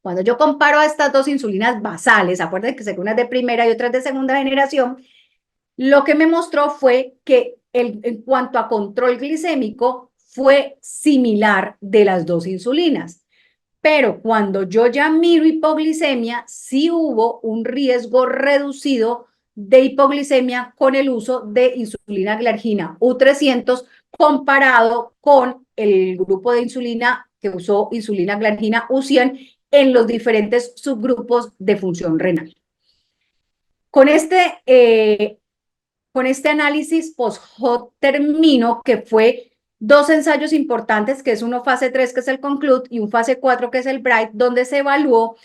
S2: Cuando yo comparo a estas dos insulinas basales, acuérdense que son unas de primera y otras de segunda generación, lo que me mostró fue que en cuanto a control glicémico fue similar de las dos insulinas. Pero cuando yo ya miro hipoglicemia, sí hubo un riesgo reducido de hipoglicemia con el uso de insulina glargina U300 comparado con el grupo de insulina que usó insulina glargina U100 en los diferentes subgrupos de función renal. Con este análisis post-hoc termino que fue dos ensayos importantes, que es uno fase 3, que es el CONCLUDE, y un fase 4, que es el BRIGHT, donde se evaluó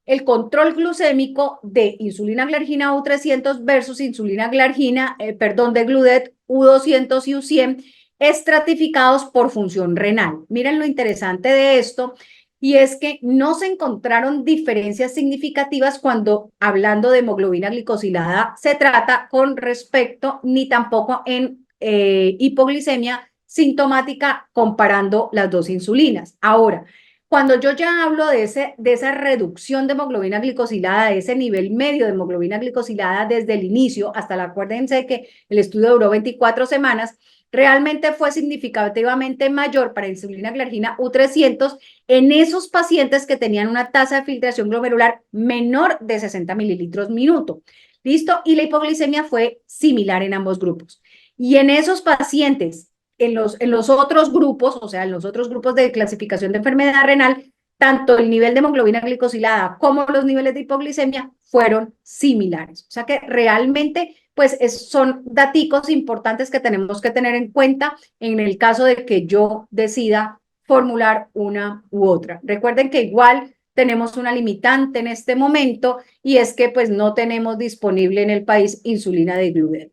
S2: el control glucémico de insulina glargina U300 versus insulina glargina, degludec U200 y U100, estratificados por función renal. Miren lo interesante de esto, y es que no se encontraron diferencias significativas cuando, hablando de hemoglobina glicosilada, se trata con respecto, ni tampoco en hipoglicemia sintomática comparando las dos insulinas. Ahora, cuando yo ya hablo de esa reducción de hemoglobina glicosilada, de ese nivel medio de hemoglobina glicosilada desde el inicio hasta acuérdense que el estudio duró 24 semanas, realmente fue significativamente mayor para insulina glargina U300 en esos pacientes que tenían una tasa de filtración glomerular menor de 60 mililitros minuto. ¿Listo? Y la hipoglicemia fue similar en ambos grupos. Y en esos pacientes en los otros grupos, o sea, en los otros grupos de clasificación de enfermedad renal, tanto el nivel de hemoglobina glicosilada como los niveles de hipoglicemia fueron similares. O sea que realmente, pues son daticos importantes que tenemos que tener en cuenta en el caso de que yo decida formular una u otra. Recuerden que igual tenemos una limitante en este momento y es que pues no tenemos disponible en el país insulina degludec.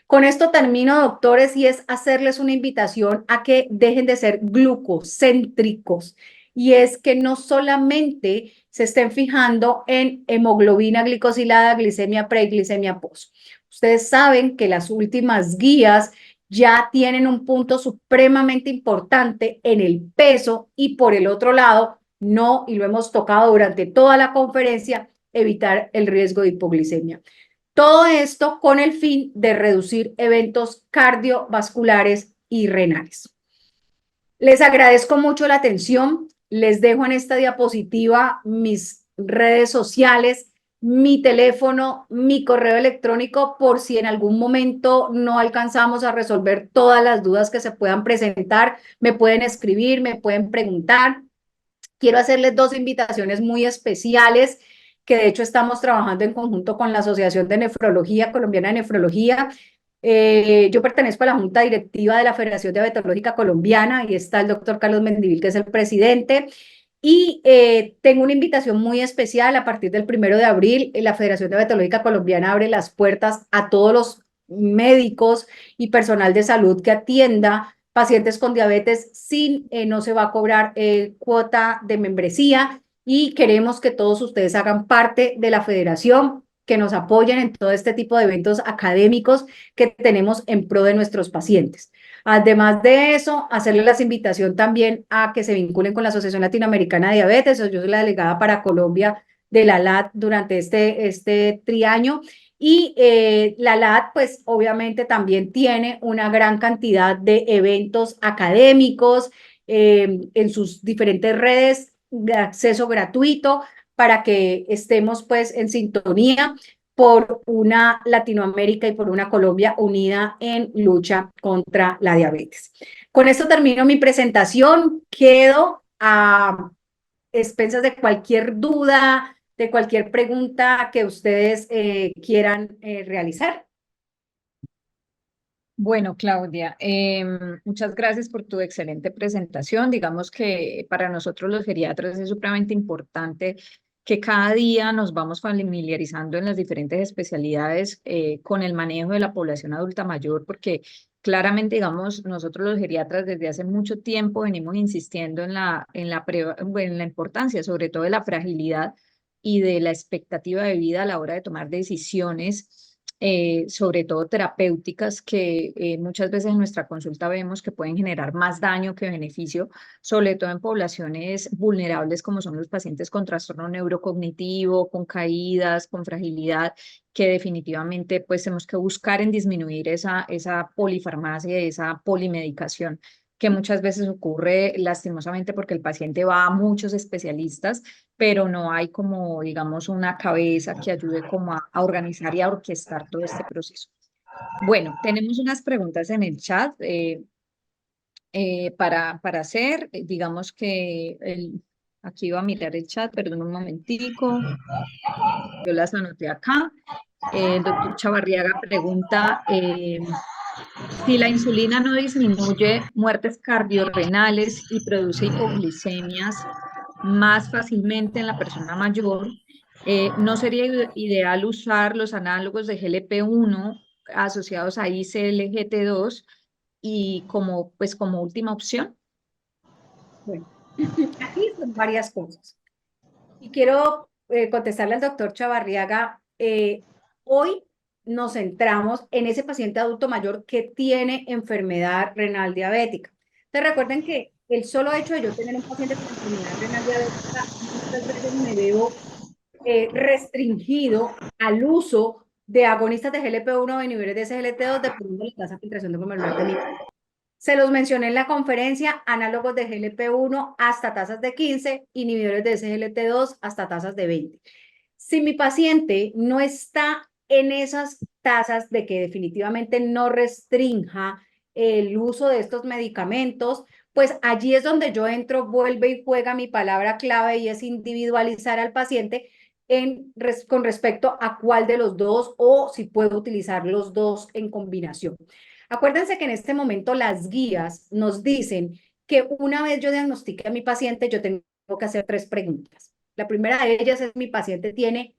S2: Con esto termino, doctores, y es hacerles una invitación a que dejen de ser glucocéntricos. Y es que no solamente se estén fijando en hemoglobina glicosilada, glicemia pre y glicemia post. Ustedes saben que las últimas guías ya tienen un punto supremamente importante en el peso y por el otro lado, no, y lo hemos tocado durante toda la conferencia, evitar el riesgo de hipoglicemia. Todo esto con el fin de reducir eventos cardiovasculares y renales. Les agradezco mucho la atención. Les dejo en esta diapositiva mis redes sociales, mi teléfono, mi correo electrónico, por si en algún momento no alcanzamos a resolver todas las dudas que se puedan presentar. Me pueden escribir, me pueden preguntar. Quiero hacerles dos invitaciones muy especiales que de hecho estamos trabajando en conjunto con la Asociación de Nefrología Colombiana de Nefrología. Yo pertenezco a la Junta Directiva de la Federación Diabetológica Colombiana y está el doctor Carlos Mendivil, que es el presidente. Y tengo una invitación muy especial a partir del 1 de abril. La Federación Diabetológica Colombiana abre las puertas a todos los médicos y personal de salud que atienda pacientes con diabetes no se va a cobrar cuota de membresía y queremos que todos ustedes hagan parte de la federación, que nos apoyen en todo este tipo de eventos académicos que tenemos en pro de nuestros pacientes. Además de eso, hacerles la invitación también a que se vinculen con la Asociación Latinoamericana de Diabetes. Yo soy la delegada para Colombia de la LAD durante este triaño. Y la LAD, pues obviamente también tiene una gran cantidad de eventos académicos en sus diferentes redes de acceso gratuito para que estemos pues en sintonía por una Latinoamérica y por una Colombia unida en lucha contra la diabetes. Con esto termino mi presentación. Quedo a expensas de cualquier duda, de cualquier pregunta que ustedes quieran realizar.
S1: Bueno, Claudia, muchas gracias por tu excelente presentación. Digamos que para nosotros los geriatras es supremamente importante que cada día nos vamos familiarizando en las diferentes especialidades con el manejo de la población adulta mayor, porque claramente, digamos, nosotros los geriatras desde hace mucho tiempo venimos insistiendo bueno, en la importancia, sobre todo de la fragilidad y de la expectativa de vida a la hora de tomar decisiones sobre todo terapéuticas, que muchas veces en nuestra consulta vemos que pueden generar más daño que beneficio, sobre todo en poblaciones vulnerables como son los pacientes con trastorno neurocognitivo, con caídas, con fragilidad, que definitivamente pues tenemos que buscar en disminuir esa polifarmacia, esa polimedicación que muchas veces ocurre lastimosamente porque el paciente va a muchos especialistas, pero no hay como, digamos, una cabeza que ayude como a organizar y a orquestar todo este proceso. Bueno, tenemos unas preguntas en el chat para hacer. Digamos que aquí va a mirar el chat, perdón un momentico, yo las anoté acá. El doctor Chavarriaga pregunta si la insulina no disminuye muertes cardiorrenales y produce hipoglicemias más fácilmente en la persona mayor, ¿no sería ideal usar los análogos de GLP-1 asociados a ICLGT2 y pues como última opción?
S2: Bueno, aquí son varias cosas. Y quiero contestarle al doctor Chavarriaga. Hoy nos centramos en ese paciente adulto mayor que tiene enfermedad renal diabética. Entonces recuerden que el solo hecho de yo tener un paciente con enfermedad renal diabética, muchas veces me veo restringido al uso de agonistas de GLP-1 o inhibidores de SGLT2 dependiendo de la tasa de filtración de glomerular de mi. Se los mencioné en la conferencia, análogos de GLP-1 hasta tasas de 15, inhibidores de SGLT2 hasta tasas de 20. Si mi paciente no está en esas tasas de que definitivamente no restrinja el uso de estos medicamentos, pues allí es donde yo entro, vuelve y juega mi palabra clave y es individualizar al paciente con respecto a cuál de los dos o si puedo utilizar los dos en combinación. Acuérdense que en este momento las guías nos dicen que una vez yo diagnostique a mi paciente, yo tengo que hacer tres preguntas. La primera de ellas es: ¿mi paciente tiene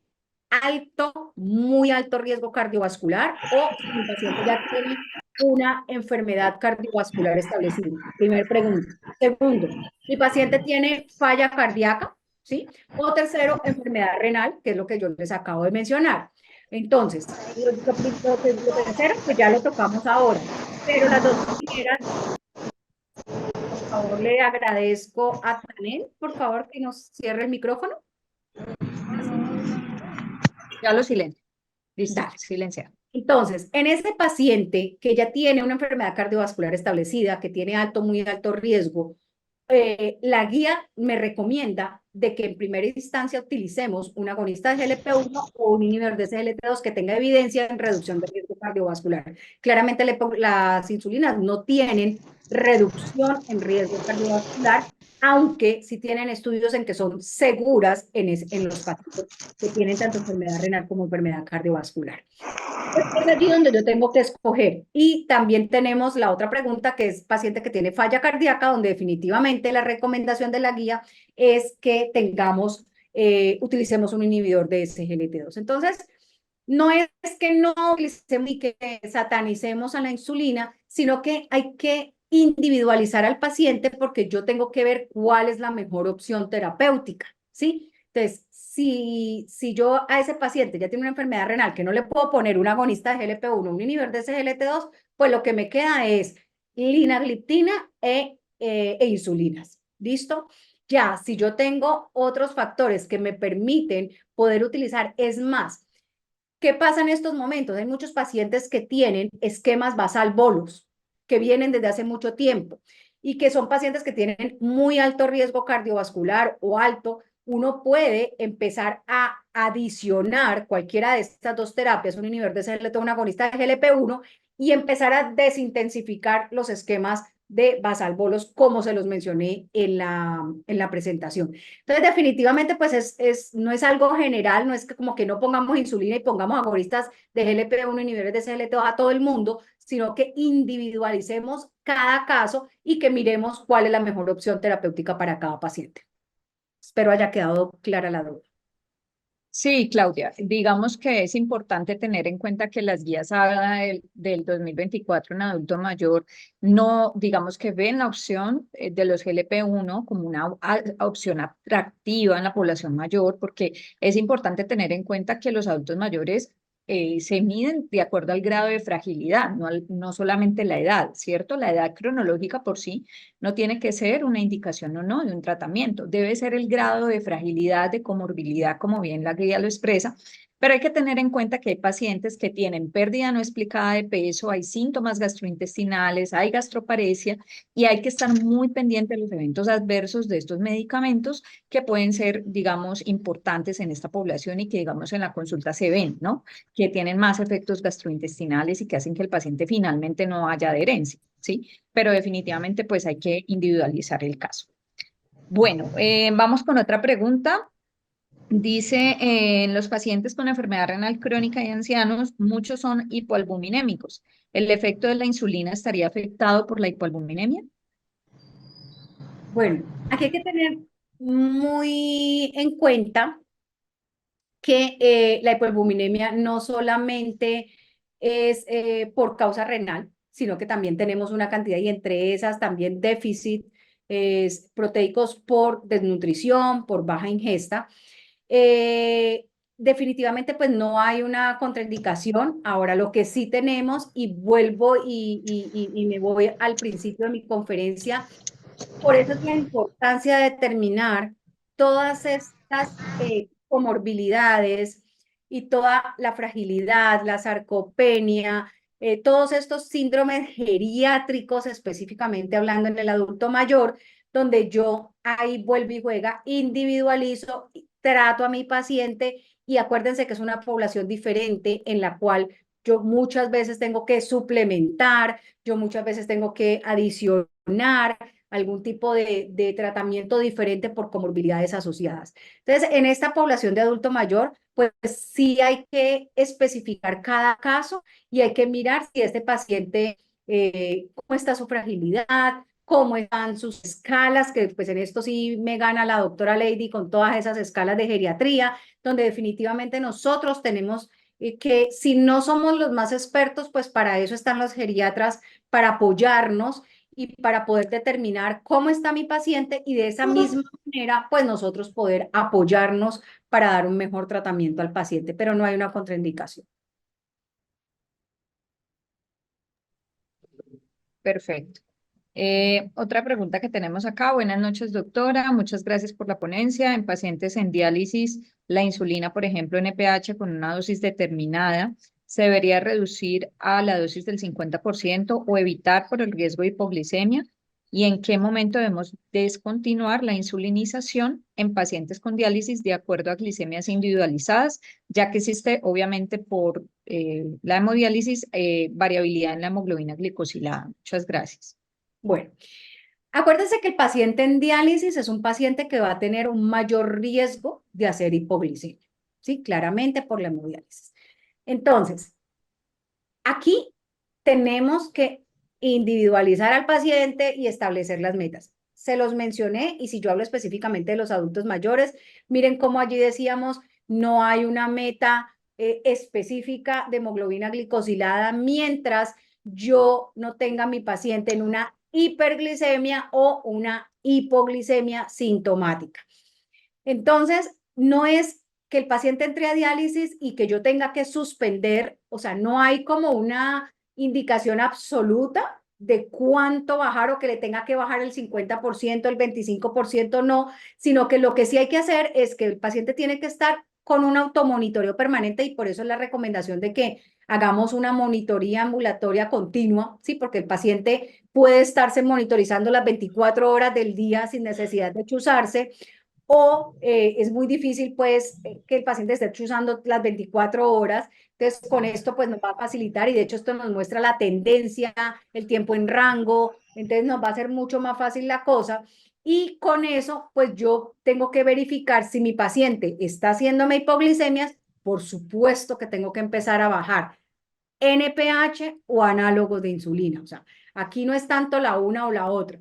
S2: alto, muy alto riesgo cardiovascular o si mi paciente ya tiene una enfermedad cardiovascular establecida? Primera pregunta. Segundo, ¿mi paciente tiene falla cardíaca? ¿Sí? O tercero, enfermedad renal, que es lo que yo les acabo de mencionar. Entonces, lo tercero, pues ya lo tocamos ahora, pero las dos primeras, por favor, le agradezco a Tanel, por favor, que nos cierre el micrófono.
S1: Ya lo silencio. Listo,
S2: Dale.
S1: silencia.
S2: Entonces, en ese paciente que ya tiene una enfermedad cardiovascular establecida, que tiene alto, muy alto riesgo, la guía me recomienda de que en primera instancia utilicemos un agonista de GLP-1 o un inhibidor de SGLT2 que tenga evidencia en reducción de riesgo cardiovascular. Claramente las insulinas no tienen reducción en riesgo cardiovascular, aunque sí tienen estudios en que son seguras en los pacientes que tienen tanto enfermedad renal como enfermedad cardiovascular. Es allí donde yo tengo que escoger. Y también tenemos la otra pregunta, que es paciente que tiene falla cardíaca, donde definitivamente la recomendación de la guía es que utilicemos un inhibidor de SGLT2. Entonces, no es que no utilicemos y que satanicemos a la insulina, sino que hay que individualizar al paciente porque yo tengo que ver cuál es la mejor opción terapéutica, ¿sí? Entonces, si yo a ese paciente ya tiene una enfermedad renal que no le puedo poner un agonista de GLP-1, un inhibidor de SGLT2, pues lo que me queda es linagliptina e insulinas. ¿Listo? Ya, si yo tengo otros factores que me permiten poder utilizar, es más, ¿qué pasa en estos momentos? Hay muchos pacientes que tienen esquemas basal bolos, que vienen desde hace mucho tiempo y que son pacientes que tienen muy alto riesgo cardiovascular o alto. Uno puede empezar a adicionar cualquiera de estas dos terapias, un inhibidor de CLT, un agonista de GLP-1, y empezar a desintensificar los esquemas de basal bolos, como se los mencioné en la presentación. Entonces, definitivamente, pues no es algo general, no es que como que no pongamos insulina y pongamos agonistas de GLP-1 y niveles de SGLT2 a todo el mundo, sino que individualicemos cada caso y que miremos cuál es la mejor opción terapéutica para cada paciente. Espero haya quedado clara la duda.
S1: Sí, Claudia, digamos que es importante tener en cuenta que las guías ABA del 2024 en adulto mayor no, digamos que ven la opción de los GLP-1 como una opción atractiva en la población mayor, porque es importante tener en cuenta que los adultos mayores se miden de acuerdo al grado de fragilidad, no solamente la edad, ¿cierto? La edad cronológica por sí no tiene que ser una indicación o no de un tratamiento, debe ser el grado de fragilidad, de comorbilidad, como bien la guía lo expresa, pero hay que tener en cuenta que hay pacientes que tienen pérdida no explicada de peso, hay síntomas gastrointestinales, hay gastroparesia y hay que estar muy pendiente de los eventos adversos de estos medicamentos que pueden ser, digamos, importantes en esta población y que, digamos, en la consulta se ven, ¿no? Que tienen más efectos gastrointestinales y que hacen que el paciente finalmente no haya adherencia, ¿sí? Pero definitivamente pues hay que individualizar el caso. Bueno, vamos con otra pregunta. Dice, en los pacientes con enfermedad renal crónica y ancianos, muchos son hipoalbuminémicos. ¿El efecto de la insulina estaría afectado por la hipoalbuminemia?
S2: Bueno, aquí hay que tener muy en cuenta que la hipoalbuminemia no solamente es por causa renal, sino que también tenemos una cantidad y entre esas también déficit proteicos por desnutrición, por baja ingesta. Eh, Definitivamente pues no hay una contraindicación. Ahora lo que sí tenemos y vuelvo y me voy al principio de mi conferencia, por eso es la importancia de determinar todas estas comorbilidades y toda la fragilidad, la sarcopenia, todos estos síndromes geriátricos, específicamente hablando en el adulto mayor, donde yo ahí vuelvo y juega, individualizo, trato a mi paciente y acuérdense que es una población diferente en la cual yo muchas veces tengo que suplementar, yo muchas veces tengo que adicionar algún tipo de tratamiento diferente por comorbilidades asociadas. Entonces, en esta población de adulto mayor, pues sí hay que especificar cada caso y hay que mirar si este paciente, cómo está su fragilidad, cómo están sus escalas, que pues en esto sí me gana la doctora Lady con todas esas escalas de geriatría, donde definitivamente nosotros tenemos que si no somos los más expertos, pues para eso están los geriatras, para apoyarnos y para poder determinar cómo está mi paciente y de esa misma manera, pues nosotros poder apoyarnos para dar un mejor tratamiento al paciente, pero no hay una contraindicación.
S1: Perfecto. Otra pregunta que tenemos acá. Buenas noches, doctora. Muchas gracias por la ponencia. En pacientes en diálisis, la insulina, por ejemplo, NPH con una dosis determinada, ¿se debería reducir a la dosis del 50% o evitar por el riesgo de hipoglicemia? ¿Y en qué momento debemos descontinuar la insulinización en pacientes con diálisis de acuerdo a glicemias individualizadas, ya que existe obviamente por la hemodiálisis variabilidad en la hemoglobina glicosilada? Muchas gracias.
S2: Bueno, acuérdense que el paciente en diálisis es un paciente que va a tener un mayor riesgo de hacer hipoglicemia, ¿sí? Claramente por la hemodiálisis. Entonces, aquí tenemos que individualizar al paciente y establecer las metas. Se los mencioné y si yo hablo específicamente de los adultos mayores, miren cómo allí decíamos, no hay una meta específica de hemoglobina glicosilada mientras yo no tenga a mi paciente en una hiperglicemia o una hipoglicemia sintomática. Entonces, no es que el paciente entre a diálisis y que yo tenga que suspender, o sea, no hay como una indicación absoluta de cuánto bajar o que le tenga que bajar el 50%, el 25%, no, sino que lo que sí hay que hacer es que el paciente tiene que estar con un automonitoreo permanente y por eso es la recomendación de que hagamos una monitoría ambulatoria continua, ¿sí? Porque el paciente puede estarse monitorizando las 24 horas del día sin necesidad de chuzarse o es muy difícil pues que el paciente esté chuzando las 24 horas. Entonces, con esto pues nos va a facilitar y de hecho esto nos muestra la tendencia, el tiempo en rango, entonces nos va a hacer mucho más fácil la cosa. Y con eso, pues yo tengo que verificar si mi paciente está haciéndome hipoglicemias, por supuesto que tengo que empezar a bajar NPH o análogos de insulina. O sea, aquí no es tanto la una o la otra.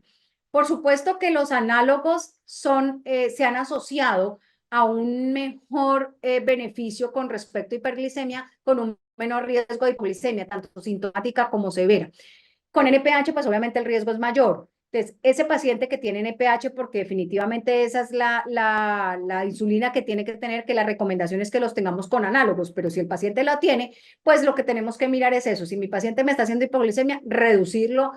S2: Por supuesto que los análogos se han asociado a un mejor beneficio con respecto a hiperglicemia, con un menor riesgo de hipoglicemia, tanto sintomática como severa. Con NPH, pues obviamente el riesgo es mayor. Entonces, ese paciente que tiene NPH, porque definitivamente esa es la insulina que tiene que tener, que la recomendación es que los tengamos con análogos, pero si el paciente la tiene, pues lo que tenemos que mirar es eso. Si mi paciente me está haciendo hipoglicemia, reducirlo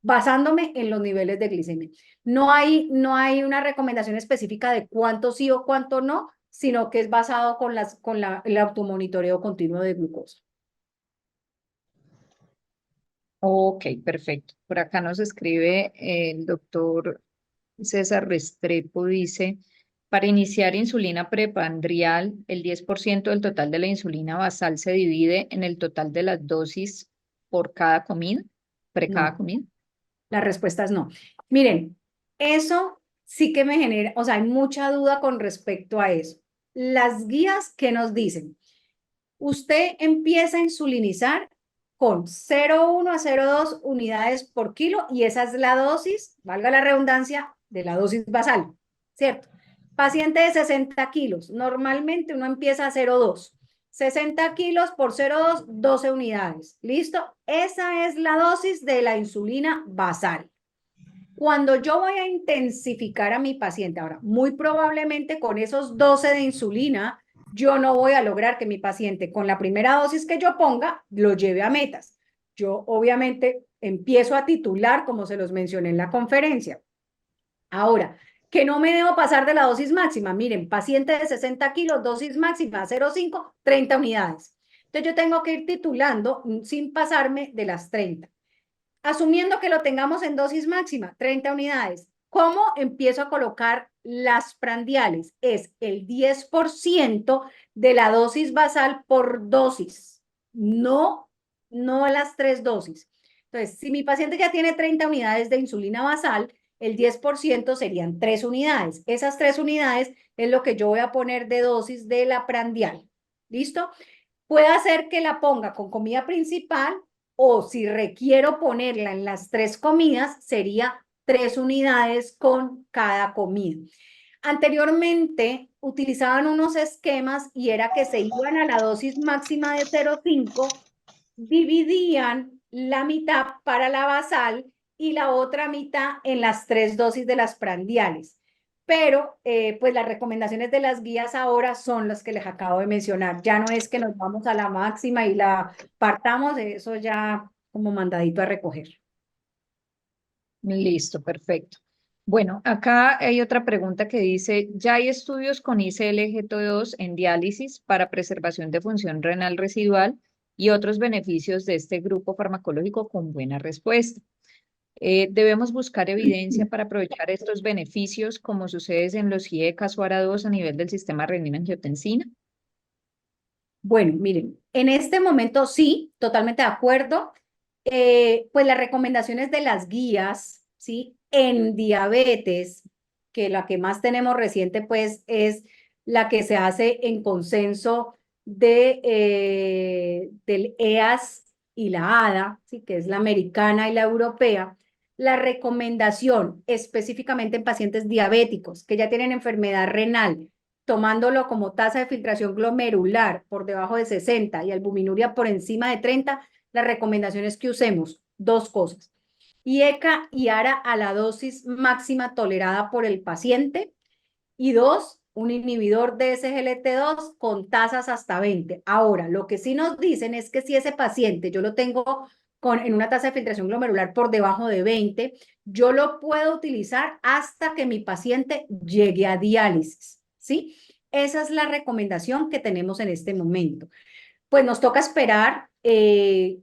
S2: basándome en los niveles de glicemia. No hay una recomendación específica de cuánto sí o cuánto no, sino que es basado con el automonitoreo continuo de glucosa.
S1: Ok, perfecto. Por acá nos escribe el doctor César Restrepo, dice, para iniciar insulina prepandrial, el 10% del total de la insulina basal se divide en el total de las dosis por cada comida, cada
S2: No.
S1: comida.
S2: La respuesta es no. Miren, eso sí que me genera, o sea, hay mucha duda con respecto a eso. Las guías que nos dicen, usted empieza a insulinizar con 0,1 a 0,2 unidades por kilo y esa es la dosis, valga la redundancia, de la dosis basal, ¿cierto? Paciente de 60 kilos, normalmente uno empieza a 0,2. 60 kilos por 0,2, 12 unidades. ¿Listo? Esa es la dosis de la insulina basal. Cuando yo voy a intensificar a mi paciente, ahora, muy probablemente con esos 12 de insulina, yo no voy a lograr que mi paciente con la primera dosis que yo ponga lo lleve a metas. Yo obviamente empiezo a titular, como se los mencioné en la conferencia. Ahora, que no me debo pasar de la dosis máxima. Miren, paciente de 60 kilos, dosis máxima 0,5, 30 unidades. Entonces yo tengo que ir titulando sin pasarme de las 30. Asumiendo que lo tengamos en dosis máxima, 30 unidades. ¿Cómo empiezo a colocar las prandiales? Es el 10% de la dosis basal por dosis, no las 3 dosis. Entonces, si mi paciente ya tiene 30 unidades de insulina basal, el 10% serían 3 unidades. Esas 3 unidades es lo que yo voy a poner de dosis de la prandial. ¿Listo? Puede hacer que la ponga con comida principal o si requiero ponerla en las 3 comidas, sería 3 unidades con cada comida. Anteriormente utilizaban unos esquemas y era que se iban a la dosis máxima de 0,5, dividían la mitad para la basal y la otra mitad en las 3 dosis de las prandiales. Pero pues las recomendaciones de las guías ahora son las que les acabo de mencionar. Ya no es que nos vamos a la máxima y la partamos, eso ya como mandadito a recoger.
S1: Listo, perfecto. Bueno, acá hay otra pregunta que dice, ¿ya hay estudios con ICLGT2 en diálisis para preservación de función renal residual y otros beneficios de este grupo farmacológico con buena respuesta? Debemos buscar evidencia para aprovechar estos beneficios, como sucede en los IECAS o ARA2 a nivel del sistema renina-angiotensina.
S2: Bueno, miren, en este momento sí, totalmente de acuerdo. Pues las recomendaciones de las guías, ¿sí? En diabetes, que la que más tenemos reciente, pues, es la que se hace en consenso del EAS y la ADA, ¿sí? Que es la americana y la europea. La recomendación específicamente en pacientes diabéticos que ya tienen enfermedad renal, tomándolo como tasa de filtración glomerular por debajo de 60 y albuminuria por encima de 30, la recomendación es que usemos dos cosas: IECA y ARA a la dosis máxima tolerada por el paciente, y dos, un inhibidor de SGLT2 con tasas hasta 20. Ahora, lo que sí nos dicen es que si ese paciente yo lo tengo en una tasa de filtración glomerular por debajo de 20, yo lo puedo utilizar hasta que mi paciente llegue a diálisis, ¿sí? Esa es la recomendación que tenemos en este momento. Pues nos toca esperar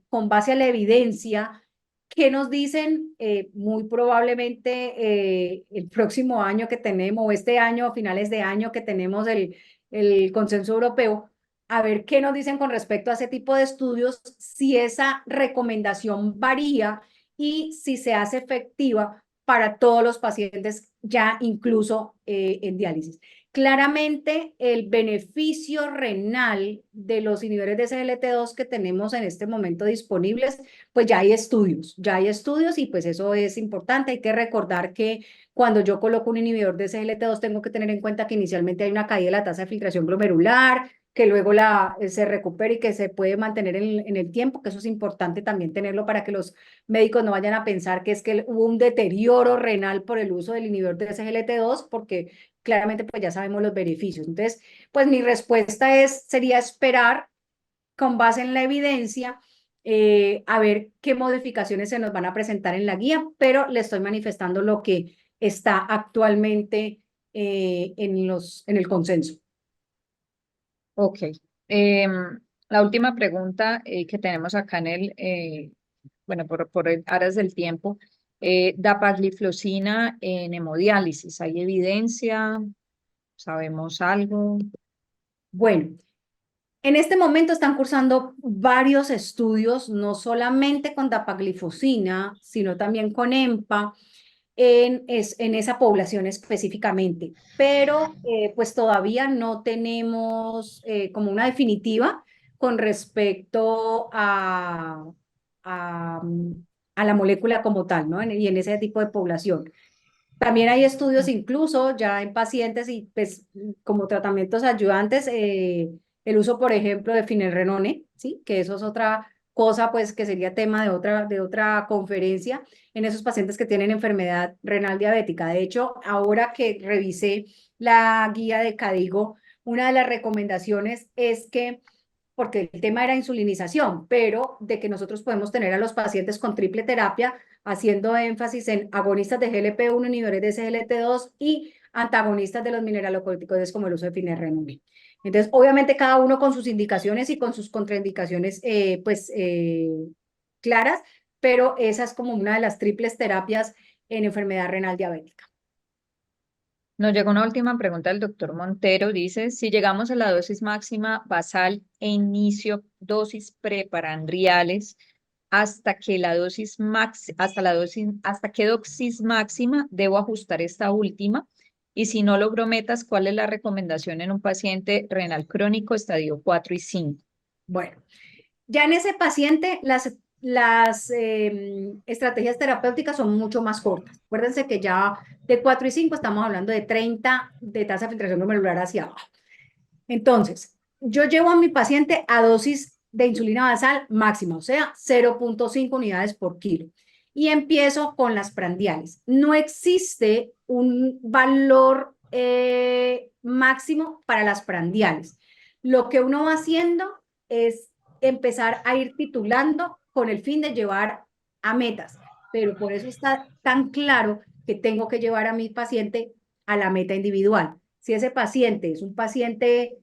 S2: con base a la evidencia que nos dicen muy probablemente el próximo año que tenemos, o este año, a finales de año que tenemos el consenso europeo, a ver qué nos dicen con respecto a ese tipo de estudios, si esa recomendación varía y si se hace efectiva para todos los pacientes ya incluso en diálisis. Claramente, el beneficio renal de los inhibidores de SGLT2 que tenemos en este momento disponibles, pues ya hay estudios y pues eso es importante. Hay que recordar que cuando yo coloco un inhibidor de SGLT2 tengo que tener en cuenta que inicialmente hay una caída de la tasa de filtración glomerular, que luego se recupera y que se puede mantener en el tiempo, que eso es importante también tenerlo para que los médicos no vayan a pensar que es que hubo un deterioro renal por el uso del inhibidor de SGLT2, porque claramente pues ya sabemos los beneficios. Entonces, pues mi respuesta sería esperar con base en la evidencia, a ver qué modificaciones se nos van a presentar en la guía, pero le estoy manifestando lo que está actualmente en el consenso.
S1: Ok. Em, la última pregunta que tenemos acá bueno, por aras del tiempo, dapagliflozina en hemodiálisis. ¿Hay evidencia? ¿Sabemos algo?
S2: Bueno, en este momento están cursando varios estudios, no solamente con dapaglifosina, sino también con EMPA, en esa población específicamente, pero pues todavía no tenemos como una definitiva con respecto a, a la molécula como tal, ¿no? Y en ese tipo de población. También hay estudios incluso ya en pacientes y pues como tratamientos ayudantes, el uso, por ejemplo, de finerrenone, ¿sí? Que eso es otra cosa, pues que sería tema de otra conferencia en esos pacientes que tienen enfermedad renal diabética. De hecho, ahora que revisé la guía de CADIGO, una de las recomendaciones es que, porque el tema era insulinización, pero de que nosotros podemos tener a los pacientes con triple terapia, haciendo énfasis en agonistas de GLP-1, inhibidores de SGLT2 y antagonistas de los mineralocorticoides como el uso de finerrenone. Entonces, obviamente cada uno con sus indicaciones y con sus contraindicaciones claras, pero esa es como una de las triples terapias en enfermedad renal diabética.
S1: Nos llegó una última pregunta del doctor Montero. Dice, si llegamos a la dosis máxima basal e inicio dosis preprandiales, hasta qué dosis máxima debo ajustar esta última. Y si no logro metas, ¿cuál es la recomendación en un paciente renal crónico estadio 4 y 5?
S2: Bueno, ya en ese paciente las estrategias terapéuticas son mucho más cortas. Acuérdense que ya de 4 y 5 estamos hablando de 30 de tasa de filtración glomerular hacia abajo. Entonces, yo llevo a mi paciente a dosis de insulina basal máxima, o sea, 0.5 unidades por kilo. Y empiezo con las prandiales. No existe un valor máximo para las prandiales. Lo que uno va haciendo es empezar a ir titulando con el fin de llevar a metas. Pero por eso está tan claro que tengo que llevar a mi paciente a la meta individual. Si ese paciente es un paciente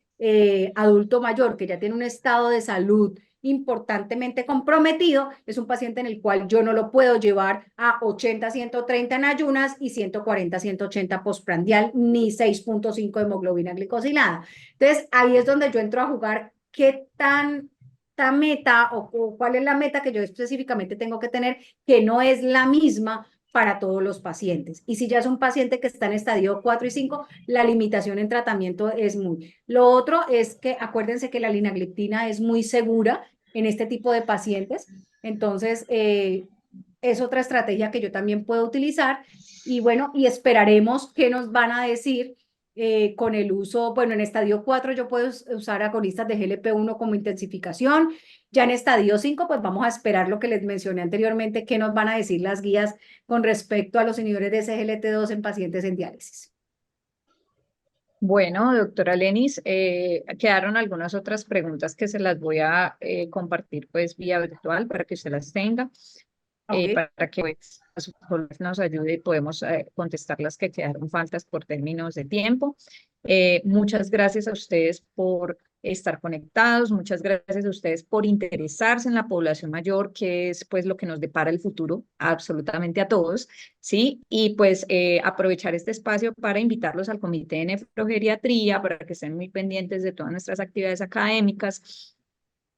S2: adulto mayor que ya tiene un estado de salud importantemente comprometido, es un paciente en el cual yo no lo puedo llevar a 80, 130 en ayunas y 140, 180 postprandial, ni 6.5 de hemoglobina glicosilada. Entonces, ahí es donde yo entro a jugar qué tanta meta o cuál es la meta que yo específicamente tengo que tener, que no es la misma para todos los pacientes. Y si ya es un paciente que está en estadio 4 y 5, la limitación en tratamiento es muy. Lo otro es que acuérdense que la linagliptina es muy segura en este tipo de pacientes. Entonces, es otra estrategia que yo también puedo utilizar. Y bueno, y esperaremos qué nos van a decir con el uso. Bueno, en estadio 4 yo puedo usar agonistas de GLP-1 como intensificación. Ya en estadio 5 pues vamos a esperar lo que les mencioné anteriormente, qué nos van a decir las guías con respecto a los inhibidores de SGLT2 en pacientes en diálisis.
S1: Bueno, doctora Lenis, quedaron algunas otras preguntas que se las voy a compartir pues vía virtual para que usted las tenga,
S2: Ok.
S1: para que pues, a sus colegas nos ayude y podemos contestar las que quedaron faltas por términos de tiempo. Muchas gracias a ustedes por estar conectados, muchas gracias a ustedes por interesarse en la población mayor, que es pues lo que nos depara el futuro absolutamente a todos. ¿Sí? Y pues aprovechar este espacio para invitarlos al Comité de Nefrogeriatría, para que estén muy pendientes de todas nuestras actividades académicas.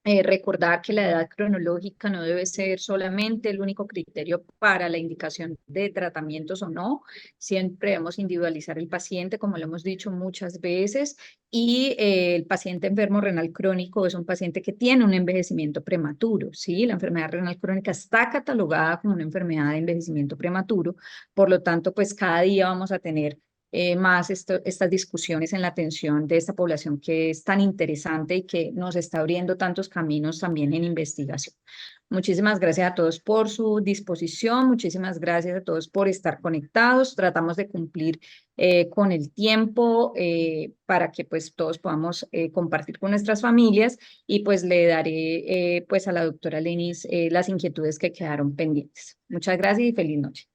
S1: Recordar que la edad cronológica no debe ser solamente el único criterio para la indicación de tratamientos o no. Siempre debemos individualizar el paciente, como lo hemos dicho muchas veces, y el paciente enfermo renal crónico es un paciente que tiene un envejecimiento prematuro, ¿sí? La enfermedad renal crónica está catalogada como una enfermedad de envejecimiento prematuro, por lo tanto, pues cada día vamos a tener más estas discusiones en la atención de esta población que es tan interesante y que nos está abriendo tantos caminos también en investigación. Muchísimas gracias a todos por su disposición, muchísimas gracias a todos por estar conectados. Tratamos de cumplir con el tiempo para que pues todos podamos compartir con nuestras familias y pues le daré pues a la doctora Lenis las inquietudes que quedaron pendientes. Muchas gracias y feliz noche.